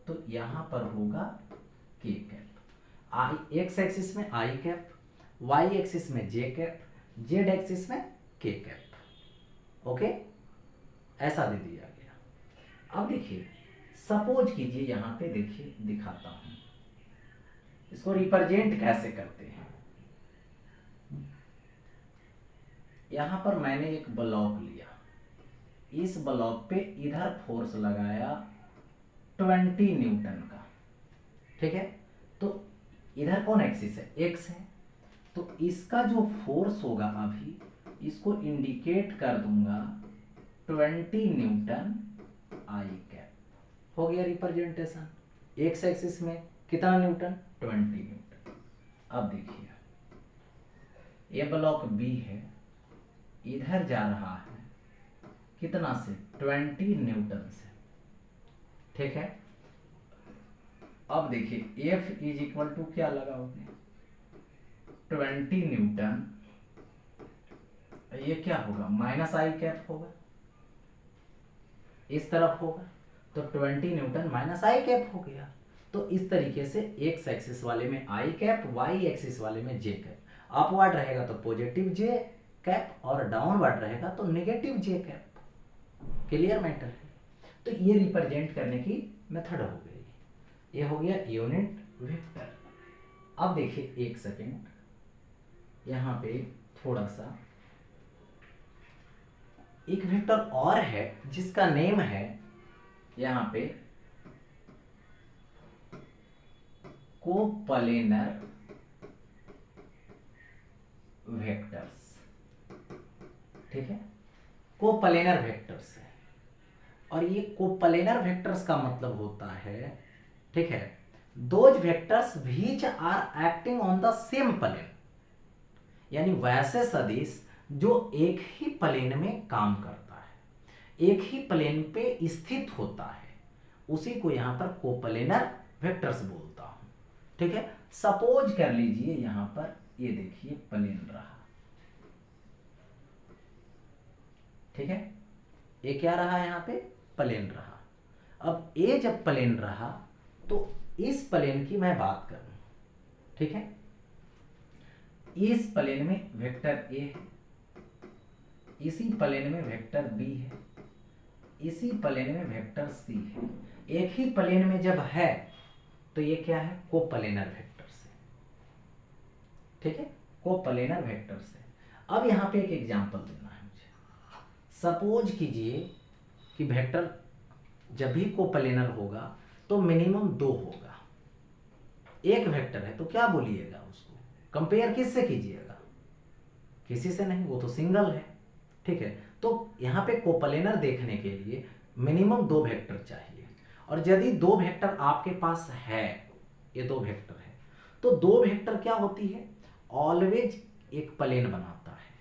तो यहां पर होगा के कैप। आई एक्स एक्सिस में आई कैप, वाई एक्सिस में जे कैप, जेड एक्सिस में के कैप, ओके, ऐसा दे दिया गया। अब देखिए सपोज कीजिए, यहां पे देखिए दिखाता हूं इसको रिप्रेजेंट कैसे करते हैं। यहां पर मैंने एक ब्लॉक लिया, इस ब्लॉक पे इधर फोर्स लगाया 20 न्यूटन का, ठीक है। तो इधर कौन एक्सिस है, एक्स है, तो इसका जो फोर्स होगा अभी इसको इंडिकेट कर दूंगा 20 न्यूटन आई कैप, हो गया रिप्रेजेंटेशन। एक्स एक्सिस में कितना न्यूटन, 20 न्यूटन। अब देखिए ये ब्लॉक बी है, इधर जा रहा है कितना से, 20 न्यूटन से, ठीक है। अब देखिए F इज इक्वल टू क्या लगाओगे, 20 न्यूटन, ये क्या होगा, माइनस आई कैप होगा, इस तरफ होगा, तो 20 न्यूटन माइनस आई कैप हो गया। तो इस तरीके से एक्स एक्सिस वाले में आई कैप, वाई एक्सिस वाले में जे कैप, अपवर्ड रहेगा तो पॉजिटिव जे कैप और डाउनवर्ड रहेगा तो नेगेटिव जे कैप। क्लियर मैटर है। तो ये रिप्रेजेंट करने की मेथड हो गई, ये हो गया यूनिट वेक्टर। अब देखिए एक सेकेंड, यहाँ पे थोड़ा सा एक वेक्टर और है जिसका नेम है यहाँ पे कोप्लेनर वेक्टर्स। ठीक है, कोप्लेनर वेक्टर्स है। और ये कोप्लेनर वेक्टर्स का मतलब होता है, ठीक है, those vectors which are acting on the same plane, यानी वैसे सदिश जो एक ही प्लेन में काम करता है, एक ही प्लेन पे स्थित होता है, उसी को यहां पर कोप्लेनर वेक्टर्स बोलता हूं। ठीक है, सपोज कर लीजिए यहां पर ये देखिए प्लेन रहा, ठीक है, ये क्या रहा, यहां पे प्लेन रहा। अब ये जब प्लेन रहा तो इस प्लेन की मैं बात करूं, ठीक है, इस प्लेन में वेक्टर ए है, इसी प्लेन में वेक्टर बी है, इसी प्लेन में वेक्टर सी है। एक ही प्लेन में जब है तो ये क्या है, कोप्लेनर वेक्टर से। ठीक है, कोप्लेनर वेक्टर से। अब यहां पे एक एग्जांपल देना है मुझे। सपोज कीजिए कि वेक्टर जब भी कोप्लेनर होगा तो मिनिमम 2 होगा। एक वेक्टर है तो क्या बोलिएगा उसको, कंपेयर किससे कीजिएगा, किसी से नहीं, वो तो सिंगल है। ठीक है, तो यहाँ पे कोप्लेनर देखने के लिए मिनिमम 2 वेक्टर चाहिए। और यदि 2 वेक्टर आपके पास है, ये 2 वेक्टर है, तो 2 वेक्टर क्या होती है, ऑलवेज एक प्लेन बनाता है,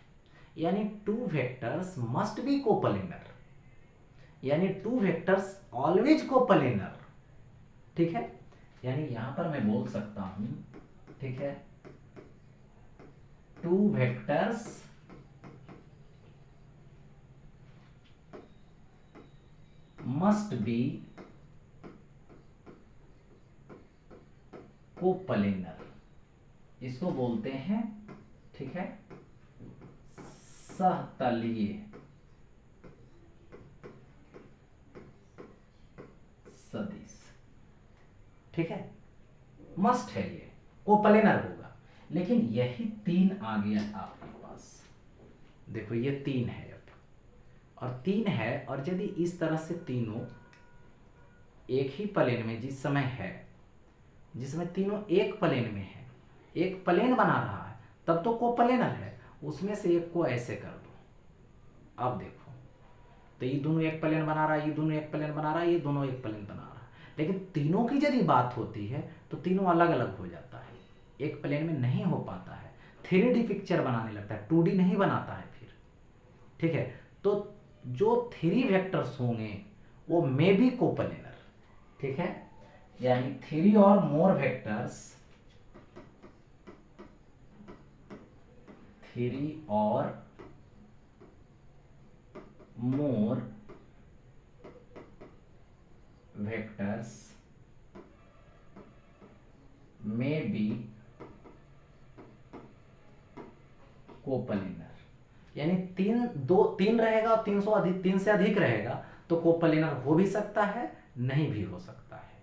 यानी 2 वेक्टर्स मस्ट बी कोप्लेनर, यानी 2 वेक्टर्स ऑलवेज कोप्लेनर। ठीक है, यानी यहां पर मैं बोल सकता हूं, ठीक है, 2 वेक्टर्स मस्ट बी कोप्लेनर, इसको बोलते हैं, ठीक है, सहतलीय सदिश। ठीक है, मस्ट है, ये कोप्लेनर होगा। लेकिन यही 3 आ गया आपके पास, देखो ये 3 है अब, और 3 है, और यदि इस तरह से तीनों एक ही प्लेन में जिस समय है, जिसमें तीनों एक प्लेन में है, एक प्लेन बना रहा है, तब तो कोप्लेनर है। उसमें से एक को ऐसे कर दो, अब देखो, तो ये दोनों एक प्लेन बना रहा है, ये दोनों एक प्लेन बना रहा है, ये दोनों एक प्लेन बना रहा है। लेकिन तीनों की यदि बात होती है तो तीनों अलग अलग हो जाता है, एक प्लेन में नहीं हो पाता है, 3D पिक्चर बनाने लगता है, 2D नहीं बनाता है फिर। ठीक है, तो जो 3 वेक्टर्स होंगे वो मे बी कोप्लेनर। ठीक है, यानी 3 और मोर वेक्टर्स, 3 और मोर वेक्टर्स मे बी कोप्लेनर, यानी 3 रहेगा और 3 से अधिक रहेगा तो कोप्लेनर हो भी सकता है, नहीं भी हो सकता है।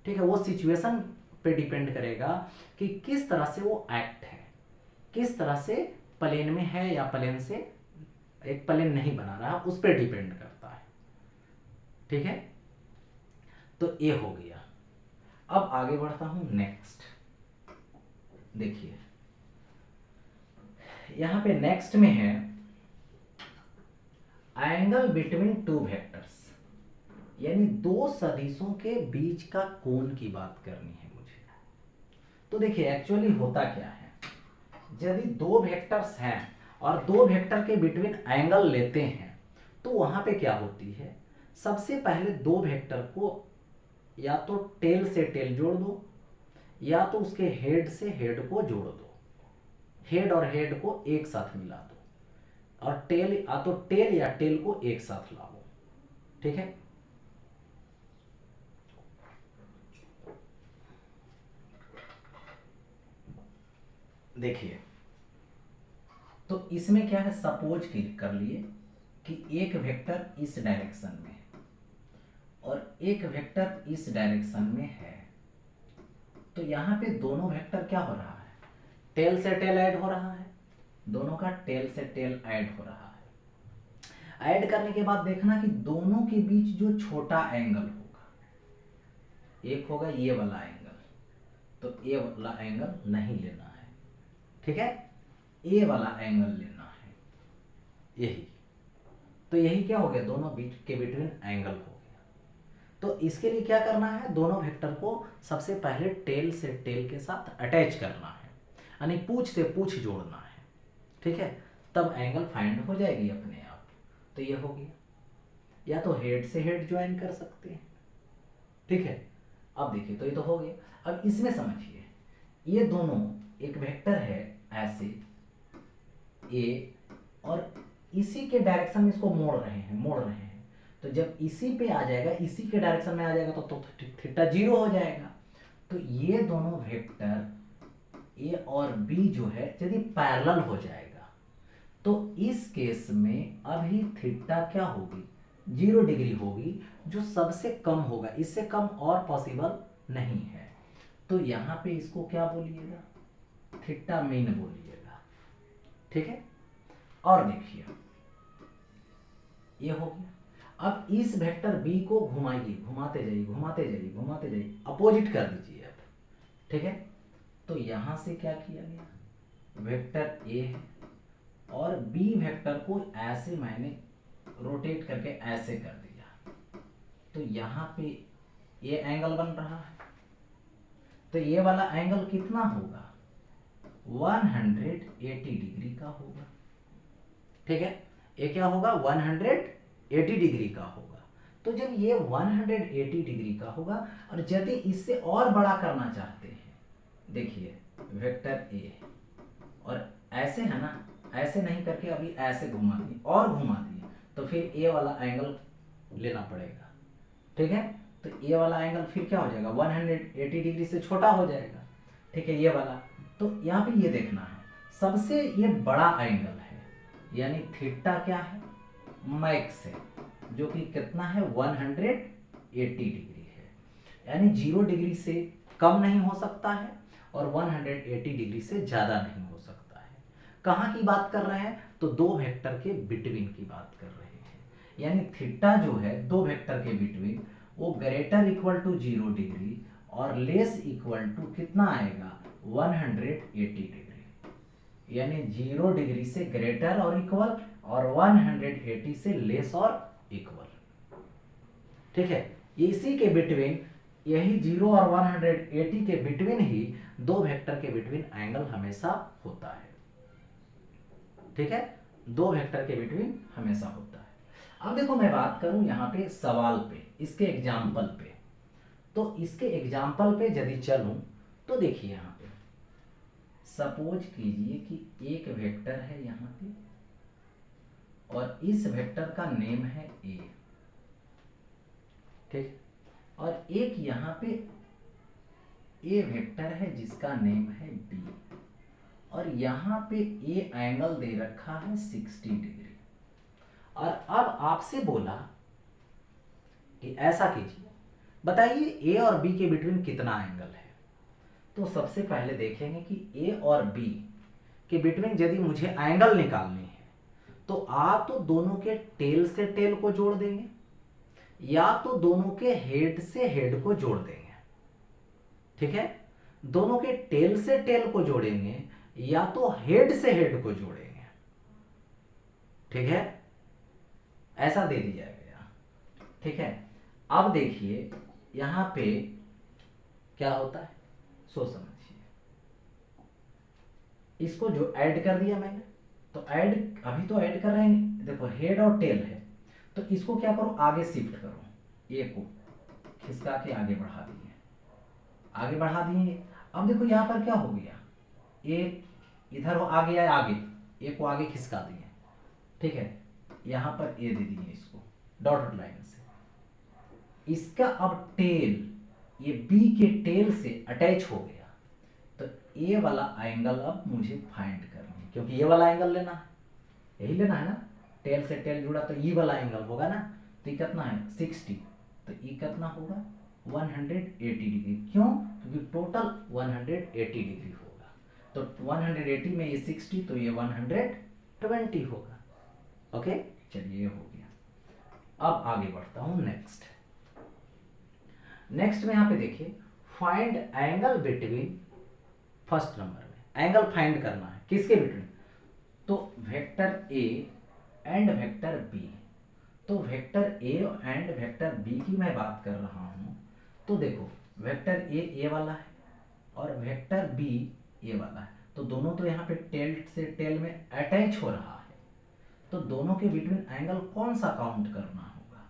ठीक है, वो सिचुएशन पे डिपेंड करेगा कि किस तरह से वो एक्ट है, किस तरह से प्लेन में है या प्लेन से एक प्लेन नहीं बना रहा, उस पर डिपेंड करता है। ठीक है, तो ये हो गया। अब आगे बढ़ता हूं, नेक्स्ट देखिए, यहां पे नेक्स्ट में है एंगल बिटवीन 2 वेक्टर्स, यानी 2 सदिशों के बीच का कोण की बात करनी है मुझे। तो देखिए एक्चुअली होता क्या है, यदि 2 वेक्टर्स हैं और 2 वेक्टर के बिटवीन एंगल लेते हैं तो वहां पे क्या होती है, सबसे पहले 2 वेक्टर को या तो टेल से टेल जोड़ दो, या तो उसके हेड से हेड को जोड़ दो, हेड और हेड को एक साथ मिला दो, और टेल या तो टेल या टेल को एक साथ लाओ। ठीक है, देखिए, तो इसमें क्या है, सपोज कर लिए कि एक वेक्टर इस डायरेक्शन में है और एक वेक्टर इस डायरेक्शन में है, तो यहाँ पे दोनों वेक्टर क्या हो रहा है, टेल से टेल ऐड हो रहा है, दोनों का टेल से टेल ऐड हो रहा है। ऐड करने के बाद देखना कि दोनों के बीच जो छोटा एंगल होगा, एक होगा ये वाला एंगल, तो ये वाला एंगल नहीं लेना है, ठीक है, ये वाला एंगल लेना है, यही। तो यही क्या हो गया, दोनों बीच के बिटवीन एंगल हो गया। तो इसके लिए क्या करना है, दोनों वेक्टर को सबसे पहले टेल से टेल के साथ अटैच करना है, यानी पूंछ से पूंछ जोड़ना है, ठीक है, तब एंगल फाइंड हो जाएगी अपने आप। तो ये हो गया, या तो हेड से हेड ज्वाइन कर सकते हैं, ठीक है। अब देखिए, तो ये तो हो गया। अब इसमें समझिए, ये दोनों एक वेक्टर है ऐसे ए, और इसी के डायरेक्शन में इसको मोड़ रहे हैं, तो जब इसी पे आ जाएगा, इसी के डायरेक्शन में आ जाएगा, तो थीटा 0 हो जाएगा। तो ये दोनों वेक्टर ए और बी जो है यदि पैरेलल हो जाएगा, तो इस केस में अभी थीटा क्या होगी, 0 डिग्री होगी, जो सबसे कम होगा, इससे कम और पॉसिबल नहीं है। तो यहाँ पे इसको क्या बोलिएगा, थीटा मीन बोलिएगा, ठीक है। और देखिए, ये हो गया। अब इस वेक्टर बी को घुमाइए, घुमाते जाइए, अपोजिट कर दीजिए अब, ठीक है। तो यहां से क्या किया गया, वेक्टर ए है और बी वेक्टर को ऐसे मैंने रोटेट करके ऐसे कर दिया, तो यहां पे ये एंगल बन रहा है। तो ये वाला एंगल कितना होगा, 180 डिग्री का होगा, ठीक है। ये क्या होगा, 180 डिग्री का होगा। तो जब ये 180 डिग्री का होगा, और यदि इससे और बड़ा करना चाहते हैं, देखिए वेक्टर ए, और ऐसे है ना, ऐसे नहीं करके अभी ऐसे घुमा दिए और घुमा दिए, तो फिर ए वाला एंगल लेना पड़ेगा, ठीक है। तो ये वाला एंगल फिर क्या हो जाएगा, 180 डिग्री से छोटा हो जाएगा, ठीक है, ये वाला। तो यहाँ पे ये देखना है, सबसे ये बड़ा एंगल है, यानी थीटा क्या है, मैक्स है, जो कि कितना है, 180 डिग्री है, यानी 0 डिग्री से कम नहीं हो सकता है और 180 डिग्री से ज़्यादा नहीं हो सकता है। कहाँ की बात कर रहे हैं, तो दो वेक्टर के बिटवीन की बात कर रहे हैं, यानी थीटा जो है दो वेक्टर के बिटवीन, वो ग्रेटर इक्वल टू 0 डिग्री और लेस इक्वल टू कितना आएगा, 180 डिग्री, यानी 0 डिग्री से ग्रेटर और इक्वल, और 180 से लेस और इक्वल, ठीक है। इसी के बिटवीन, यही 0 और 180 के बिटवीन ही दो वेक्टर के बिटवीन एंगल हमेशा होता है, ठीक है, दो वेक्टर के बिटवीन हमेशा होता है। अब देखो, मैं बात करूं यहाँ पे सवाल पे, इसके एग्जाम्पल पे, तो इसके एग्जाम्पल पे यदि चलूं, तो देखिए यहाँ पे सपोज कीजिए कि एक वेक्टर है यहाँ पे, और इस वेक्टर का नेम है ए, ठीक, और एक यहाँ पे ए वेक्टर है जिसका नेम है बी, और यहाँ पे ए एंगल दे रखा है 60 डिग्री। और अब आपसे बोला कि ऐसा कीजिए, बताइए ए और बी के बिटवीन कितना एंगल है। तो सबसे पहले देखेंगे कि ए और बी के बिटवीन यदि मुझे एंगल निकालनी है, तो आ तो दोनों के टेल से टेल को जोड़ देंगे, या तो दोनों के हेड से हेड को जोड़ देंगे, ठीक है, दोनों के टेल से टेल को जोड़ेंगे या तो हेड से हेड को जोड़ेंगे, ठीक है, ऐसा दे दिया गया, ठीक है। अब देखिए यहां पे क्या होता है, सोच समझिए, इसको जो ऐड कर दिया मैंने, तो ऐड, अभी तो ऐड कर रहे हैं, देखो हेड और टेल है, तो इसको क्या करो, आगे शिफ्ट करो, ए को खिसका के आगे बढ़ा दिए। अब देखो यहां पर क्या हो गया, ए इधर हो आगे आए, आगे ए को आगे खिसका दिए, ठीक है, यहां पर ए दे दिए इसको डॉटेड लाइन से। इसका अब टेल, ये बी के टेल से अटैच हो गया, तो ए वाला एंगल अब मुझे फाइंड करना है, क्योंकि ये वाला एंगल लेना है, यही लेना है ना, टेल से टेल जुड़ा तो ये वाला एंगल होगा ना, तो ये कितना है 60, तो ई कितना होगा 180 डिग्री। क्यों? क्योंकि टोटल 180 डिग्री होगा। तो 180 में ये 60 तो ये 120 होगा। ओके, चलिए ये हो गया। अब आगे बढ़ता हूं नेक्स्ट में यहाँ पे देखिए find angle between, first number में एंगल फाइंड करना है किसके बिटवीन, तो vector A and vector B. तो vector A and vector B की मैं बात कर रहा हूं। तो देखो वेक्टर ए वाला है और वेक्टर बी ए वाला है, तो दोनों तो यहाँ पे टेल से टेल में अटैच हो रहा है। तो दोनों के बिटवीन एंगल कौन सा काउंट करना होगा,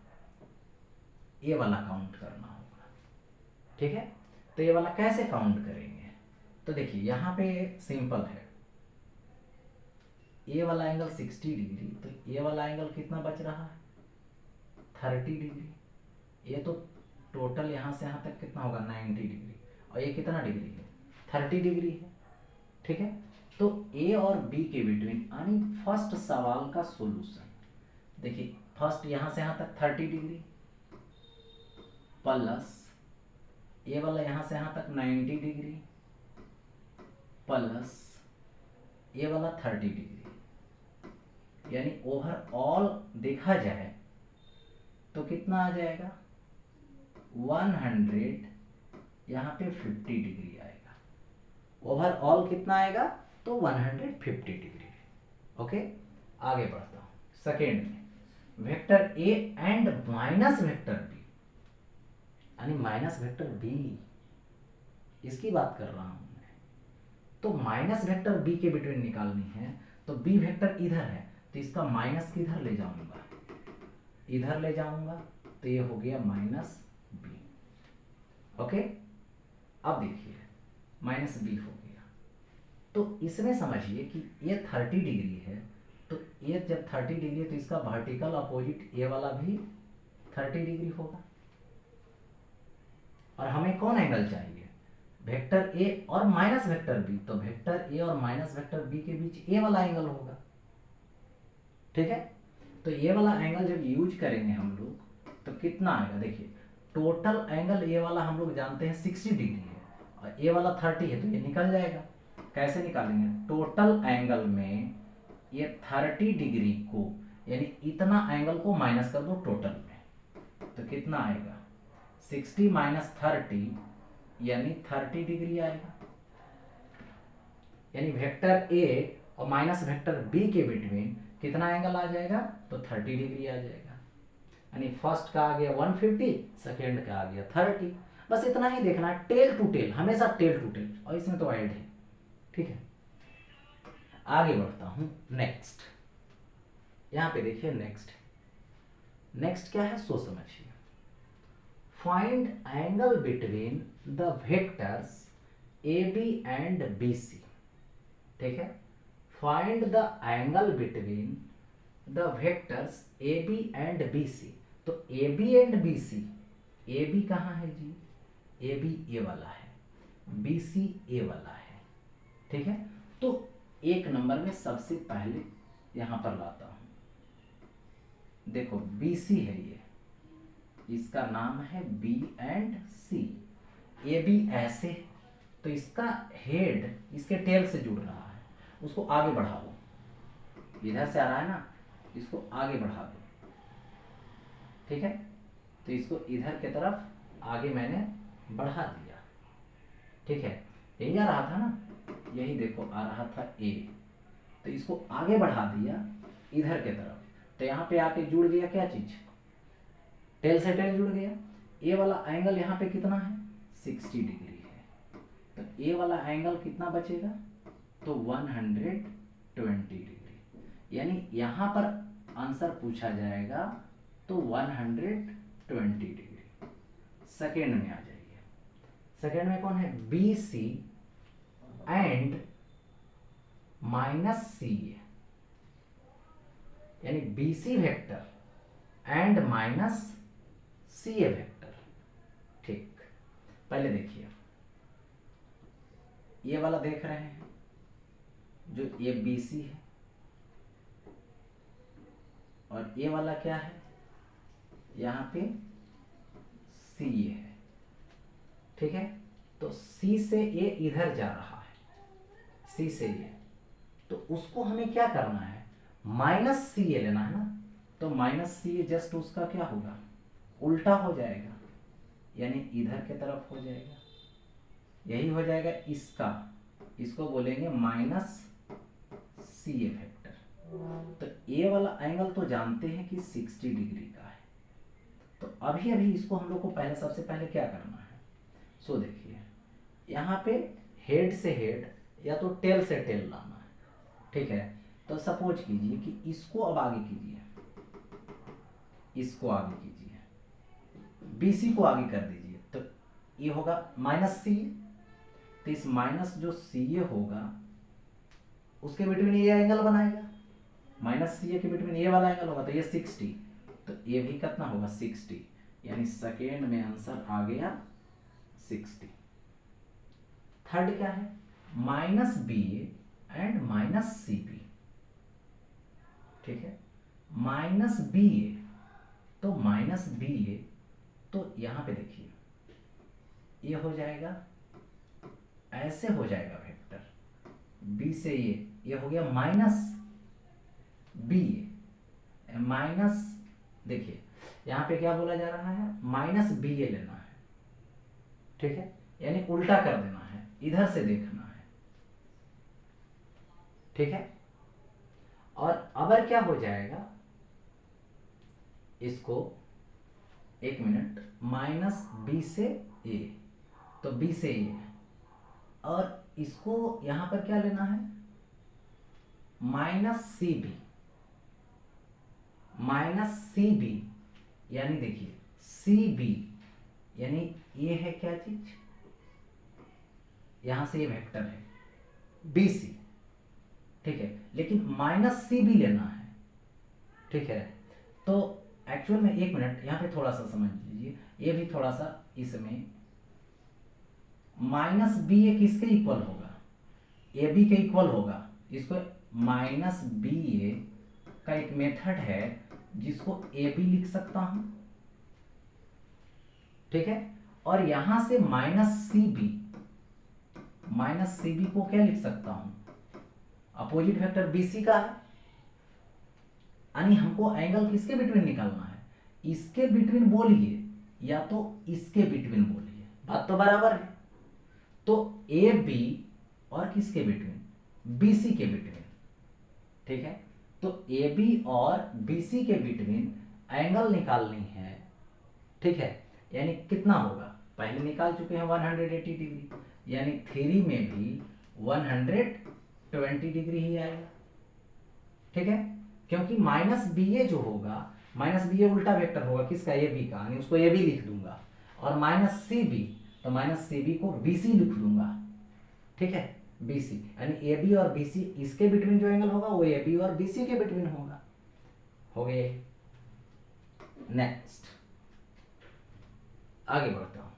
ए वाला काउंट करना होगा। ठीक है, तो ये वाला कैसे काउंट करेंगे, तो देखिए यहाँ पे सिंपल है, ए वाला एंगल 60 डिग्री, तो ए वाला एंगल कितना बच रहा है 30 डिग्री। ये तो टोटल यहाँ से यहाँ तक कितना होगा 90 डिग्री, और ये कितना डिग्री है 30 डिग्री है। ठीक है, तो ए और बी के बिटवीन यानी फर्स्ट सवाल का सॉल्यूशन देखिए, फर्स्ट यहाँ से यहाँ तक 30 डिग्री प्लस ए वाला यहाँ से यहाँ तक 90 डिग्री प्लस ए वाला 30 डिग्री, यानी ओवरऑल देखा जाए तो कितना आ जाएगा 100, यहाँ पे 50 डिग्री आएगा। ओवरऑल कितना आएगा तो 150 डिग्री। ओके, आगे बढ़ता हूँ सेकेंड में vector A and minus vector B, यानी माइनस वेक्टर बी, इसकी बात कर रहा हूं मैं। तो माइनस वेक्टर बी के बिटवीन निकालनी है, तो बी वेक्टर इधर है तो इसका माइनस किधर ले जाऊंगा, इधर ले जाऊंगा, तो ये हो गया माइनस बी। ओके, अब देखिए माइनस बी हो गया, तो इसमें समझिए कि ये 30 डिग्री है, तो ये जब 30 डिग्री है तो इसका वर्टिकल अपोजिट ए वाला भी 30 डिग्री होगा। और हमें कौन एंगल चाहिए, वेक्टर ए और माइनस वेक्टर बी, तो वेक्टर ए और माइनस वेक्टर बी के बीच ए वाला एंगल होगा। ठीक है, तो ये वाला एंगल जब यूज करेंगे हम लोग तो कितना आएगा, देखिए टोटल एंगल ए वाला हम लोग जानते हैं 60 डिग्री है और ए वाला 30 है, तो ये निकल जाएगा। कैसे निकालेंगे, टोटल एंगल में ये 30 डिग्री को यानी इतना एंगल को माइनस कर दो टोटल में, तो कितना आएगा 60 माइनस 30 यानी 30 डिग्री आएगा। यानी वेक्टर ए और माइनस वेक्टर बी के बिटवीन कितना एंगल आ जाएगा तो 30 डिग्री आ जाएगा। यानी फर्स्ट का आ गया 150, सेकेंड का आ गया 30। बस इतना ही देखना है, टेल टू टेल, हमेशा टेल टू टेल, और इसमें तो ऐड है। ठीक है, आगे बढ़ता हूं नेक्स्ट। यहां पे देखिए नेक्स्ट क्या है सो समझिए, find angle between the vectors A B and B C. ठीक है, find the angle between the vectors A B and B C. तो A B and B C, A B कहाँ है जी, ए बी ए वाला है, बी सी ए वाला है। ठीक है, तो एक नंबर में सबसे पहले यहां पर लाता हूं, देखो बी सी है ये, इसका नाम है B and C. A B ऐसे, तो इसका हेड इसके टेल से जुड़ रहा है, उसको आगे बढ़ा दो, इधर से आ रहा है ना, इसको आगे बढ़ा दो। ठीक है, तो इसको इधर की तरफ आगे मैंने बढ़ा दिया। ठीक है, यही आ रहा था ना, यही देखो आ रहा था ए, तो इसको आगे बढ़ा दिया इधर के तरफ, तो यहाँ पे आके जुड़ गया क्या चीज, टेल से टेल जुड़ गया। ए वाला एंगल यहाँ पे कितना है 60 डिग्री है, तो ए वाला एंगल कितना बचेगा तो 120 डिग्री। यानी यहाँ पर आंसर पूछा जाएगा तो 120 डिग्री। सेकेंड में आ जाइए, सेकेंड में कौन है B C and minus C A, यानी B C vector and minus C A vector. ठीक, पहले देखिए ये वाला देख रहे हैं जो ए बी सी है, और ये वाला क्या है यहाँ पे सी ए है, ठीक है। तो सी से ए इधर जा रहा है, सी से ए, तो उसको हमें क्या करना है, माइनस सी ए लेना है ना। तो माइनस सी ए जस्ट उसका क्या होगा, उल्टा हो जाएगा, यानी इधर के तरफ हो जाएगा, यही हो जाएगा इसका, इसको बोलेंगे माइनस सी ए वेक्टर। तो ए वाला एंगल तो जानते हैं कि 60 डिग्री का है। तो अभी अभी इसको हम लोग को पहले, सबसे पहले क्या करना है, सो देखिए यहाँ पे हेड से हेड या तो टेल से टेल लाना है, ठीक है। तो सपोज कीजिए कि इसको अब आगे कीजिए, इसको आगे कीजिए, BC को आगे कर दीजिए, तो ये होगा माइनस सी। तो इस माइनस जो सी ए होगा उसके बिटवीन ये एंगल बनाएगा, माइनस सी ए के बिटवीन ये वाला एंगल होगा, तो ये 60, तो ये भी कितना होगा 60, यानी सेकेंड में आंसर आ गया 60। थर्ड क्या है, minus B A and minus C B, ठीक है। माइनस बी ए, तो माइनस बी ए, तो यहां पे देखिए ये हो जाएगा, ऐसे हो जाएगा वेक्टर, बी से ये हो गया माइनस बी ए, माइनस, देखिए यहां पे क्या बोला जा रहा है, माइनस बी ए लेना है, ठीक है, यानी उल्टा कर देना है, इधर से देखना है, ठीक है। और अब क्या हो जाएगा, इसको एक मिनट, माइनस बी से ए, तो बी से ए, और इसको यहां पर क्या लेना है, minus C B, minus C B, यानी देखिए सी बी, यानी ये है क्या चीज, यहां से ये वेक्टर है बी सी, ठीक है, लेकिन माइनस सी बी लेना है, ठीक है। तो एक्चुअल में एक मिनट यहां पे थोड़ा सा समझ लीजिए, ये भी थोड़ा सा, इसमें माइनस बी ए किसके इक्वल होगा, ए बी के इक्वल होगा। इसको माइनस बी ए का एक मेथड है जिसको ए बी लिख सकता हूं, ठीक है। और यहां से minus C B, minus C B को क्या लिख सकता हूं, अपोजिट वेक्टर बी सी का है, यानी हमको एंगल किसके बिटवीन निकालना है, इसके बिटवीन बोलिए या तो इसके बिटवीन बोलिए, बात तो बराबर है। तो ए बी और किसके बिटवीन, बी सी के बिटवीन, ठीक है। तो ए बी और बी सी के बिटवीन एंगल निकालनी है, ठीक है, यानी कितना होगा, पहले निकाल चुके हैं 180 डिग्री, यानी थ्री में भी 120 डिग्री ही आएगा, ठीक है। क्योंकि माइनस बी ए जो होगा, माइनस बी ए उल्टा वेक्टर होगा किसका, ए बी का, यानी उसको ए बी लिख दूंगा, और माइनस सी बी, तो माइनस सी बी को बी सी लिख दूंगा, ठीक है, बी सी, यानी ए बी और बी सी, इसके बिटवीन जो एंगल होगा वो ए बी और बी सी के बिटवीन होगा, हो गए। नेक्स्ट आगे बढ़ता हूं,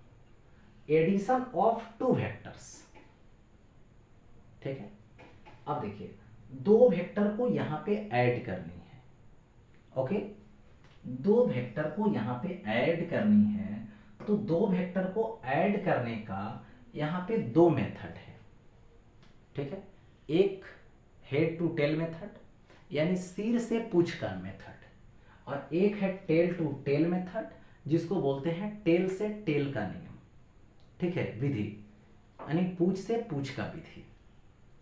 एडिशन ऑफ टू वेक्टर्स, ठीक है। अब देखिए दो वेक्टर को यहां पे ऐड करनी है, ओके, दो वेक्टर को यहां पे ऐड करनी है, तो दो वेक्टर को ऐड करने का यहां पे दो मेथड है, ठीक है। एक हेड टू टेल मेथड, यानी सिर से पूछ का मेथड, और एक है टेल टू टेल मेथड, जिसको बोलते हैं टेल से टेल का नियम, ठीक है, विधि, यानी पूछ से पूछ का विधि,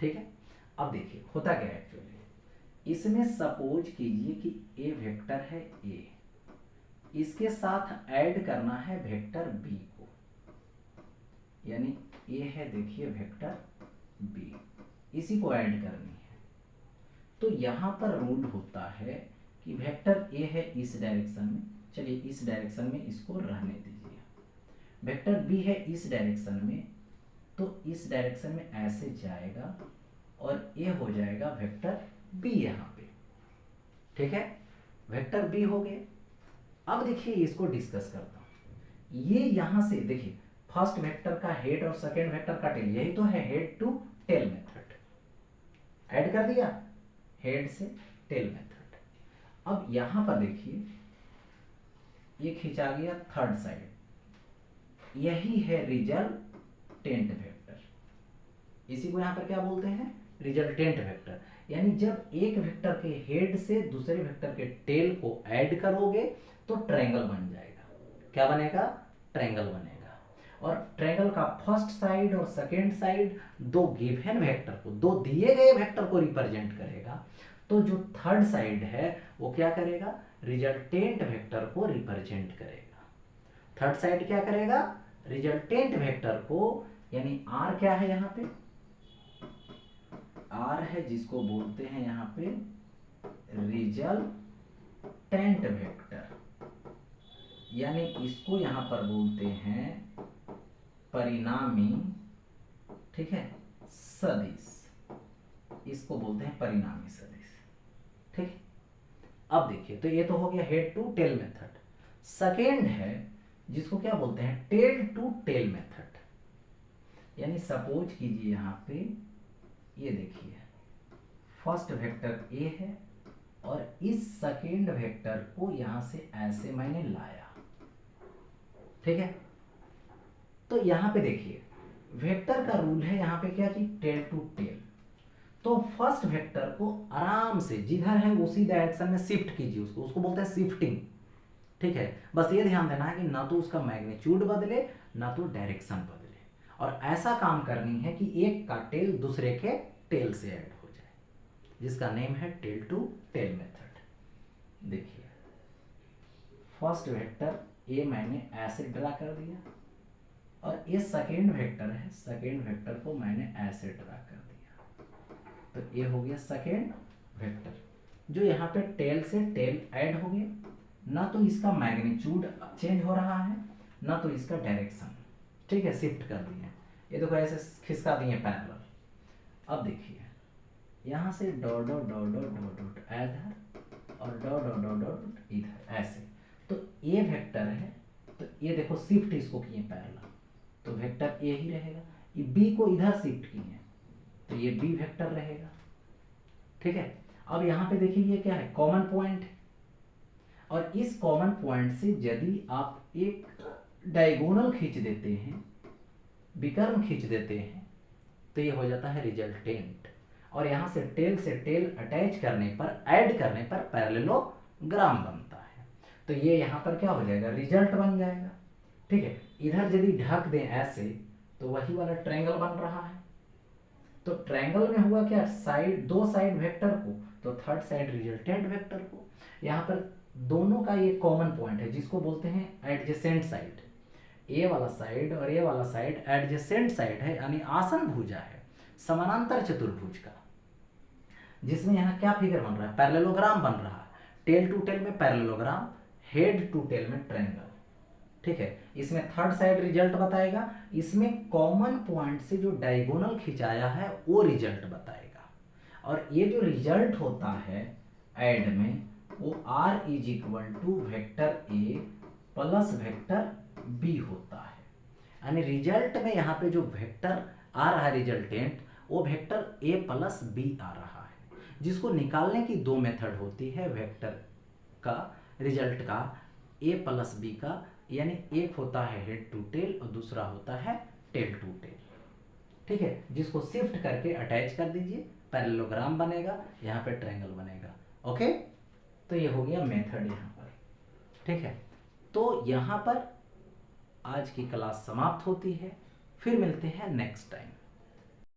ठीक है। अब देखिए होता क्या है एक्चुअली, इसमें सपोज कीजिए कि ए वेक्टर है ए, इसके साथ ऐड करना है वेक्टर बी को, यानी ए है देखिए वेक्टर बी, इसी को ऐड करनी है। तो यहां पर रूल होता है कि वेक्टर ए है इस डायरेक्शन में, चलिए इस डायरेक्शन में इसको रहने दीजिए, वेक्टर बी है इस डायरेक्शन में, तो इस डायरेक्शन में ऐसे जाएगा और ये हो जाएगा वेक्टर बी यहां पे, ठीक है, वेक्टर बी हो गए। अब देखिए इसको डिस्कस करता हूं, ये यहां से देखिए फर्स्ट वेक्टर का हेड और सेकेंड वेक्टर का टेल, यही तो है head to tail method, add कर दिया हेड से टेल मेथड। अब यहां पर देखिए ये खिंचा गया थर्ड साइड, यही है रिजल्टेंट वेक्टर। इसी को यहाँ पर क्या बोलते हैं, रिजल्टेंट वेक्टर। यानी जब एक वेक्टर के हेड से दूसरे वेक्टर के टेल को ऐड करोगे तो ट्रायंगल बन जाएगा। क्या बनेगा, ट्रायंगल बनेगा। और ट्रायंगल का फर्स्ट साइड और सेकेंड साइड दो गिवन वेक्टर को, दो दिए गए वेक्टर को रिप्रेजेंट करेगा। तो जो थर्ड साइड है वो क्या करेगा, रिजल्टेंट वेक्टर को रिप्रेजेंट करेगा। थर्ड साइड क्या करेगा, रिजल्टेंट वेक्टर को, यानी आर क्या है यहाँ पे, आर है जिसको बोलते हैं यहाँ पे रिजल्टेंट वेक्टर, यानी इसको यहां पर बोलते हैं परिणामी, ठीक है, सदिश। इसको बोलते हैं परिणामी सदिश, ठीक है। अब देखिए, तो ये तो हो गया head to tail method. Second है जिसको क्या बोलते हैं, टेल टू टेल मेथड। यानी सपोज कीजिए यहां पे ये देखिए फर्स्ट वेक्टर ए है और इस सेकेंड वेक्टर को यहां से ऐसे मैंने लाया, ठीक है। तो यहां पे देखिए वेक्टर का रूल है यहां पे क्या चीज, टेल टू टेल। तो फर्स्ट वेक्टर को आराम से जिधर है उसी डायरेक्शन में शिफ्ट कीजिए, उसको बोलते हैं शिफ्टिंग, ठीक है। बस ये ध्यान देना है कि ना तो उसका मैग्नीट्यूड बदले ना तो डायरेक्शन बदले, और ऐसा काम करनी है कि एक का टेल दूसरे के टेल से ऐड हो जाए, जिसका नेम है टेल टू टेल मेथड। देखिए फर्स्ट वेक्टर ए मैंने ऐसे ड्रा कर दिया और ये सेकेंड वेक्टर है, सेकेंड वेक्टर को मैंने ऐसे ड्रा कर दिया। तो ये हो गया सेकेंड वेक्टर, जो यहाँ पे टेल से टेल ऐड हो गया। ना तो इसका मैग्नीट्यूड चेंज हो रहा है ना तो इसका डायरेक्शन, ठीक है, शिफ्ट कर दिए। ये देखो ऐसे खिसका दिए पैरेलल। अब देखिए यहाँ से dot dot dot dot dot dot इधर और डॉट डॉट डॉट डॉट इधर ऐसे। तो ये वेक्टर है, तो ये देखो शिफ्ट इसको किए पैरेलल, तो वेक्टर ए ही रहेगा। ये बी को इधर शिफ्ट किए तो ये बी वेक्टर रहेगा, ठीक है। अब यहाँ पे देखिए ये क्या है, कॉमन पॉइंट है, और इस कॉमन पॉइंट से यदि आप एक डायगोनल खींच देते हैं, विकर्ण खींच देते हैं, तो ये हो जाता है रिजल्टेंट। और यहाँ से टेल अटैच करने पर, ऐड करने पर पैरेललोग्राम बनता है। तो ये यहाँ पर क्या हो जाएगा, रिजल्ट बन जाएगा, ठीक है। इधर यदि ढक दें ऐसे तो वही वाला ट्रायंगल बन रहा है। तो ट्रायंगल में हुआ क्या, साइड, दो साइड वेक्टर को, तो थर्ड साइड रिजल्टेंट वेक्टर को। यहाँ पर दोनों का ये कॉमन पॉइंट है जिसको बोलते हैं एडजेसेंट साइड। ए वाला साइड और ए वाला साइड एडजेसेंट साइड है, यानी आसन भुजा है, समानांतर चतुर्भुज का, जिसमें यहाँ क्या फिगर बन रहा है, पैरेललोग्राम बन रहा है। टेल टू टेल में पैरेललोग्राम, हेड टू टेल में ट्रायंगल, ठीक है। इसमें थर्ड साइड रिजल्ट बताएगा, इसमें कॉमन पॉइंट से जो डायगोनल खिंचाया है वो रिजल्ट बताएगा। और ये जो रिजल्ट होता है ऐड में, वो r is equal to vector A plus vector B होता है। यानी रिजल्ट में यहाँ पे जो वेक्टर आ रहा है रिजल्टेंट, वो वेक्टर ए प्लस बी आ रहा है, जिसको निकालने की दो मेथड होती है वेक्टर का, रिजल्ट का, ए प्लस बी का। यानी एक होता है हेड टू टेल और दूसरा होता है टेल टू टेल, ठीक है, जिसको शिफ्ट करके अटैच कर दीजिए, पैरेललोग्राम बनेगा, यहाँ पे ट्रायंगल बनेगा। ओके, तो ये हो गया मेथड यहाँ पर, ठीक है। तो यहाँ पर आज की क्लास समाप्त होती है, फिर मिलते हैं नेक्स्ट टाइम।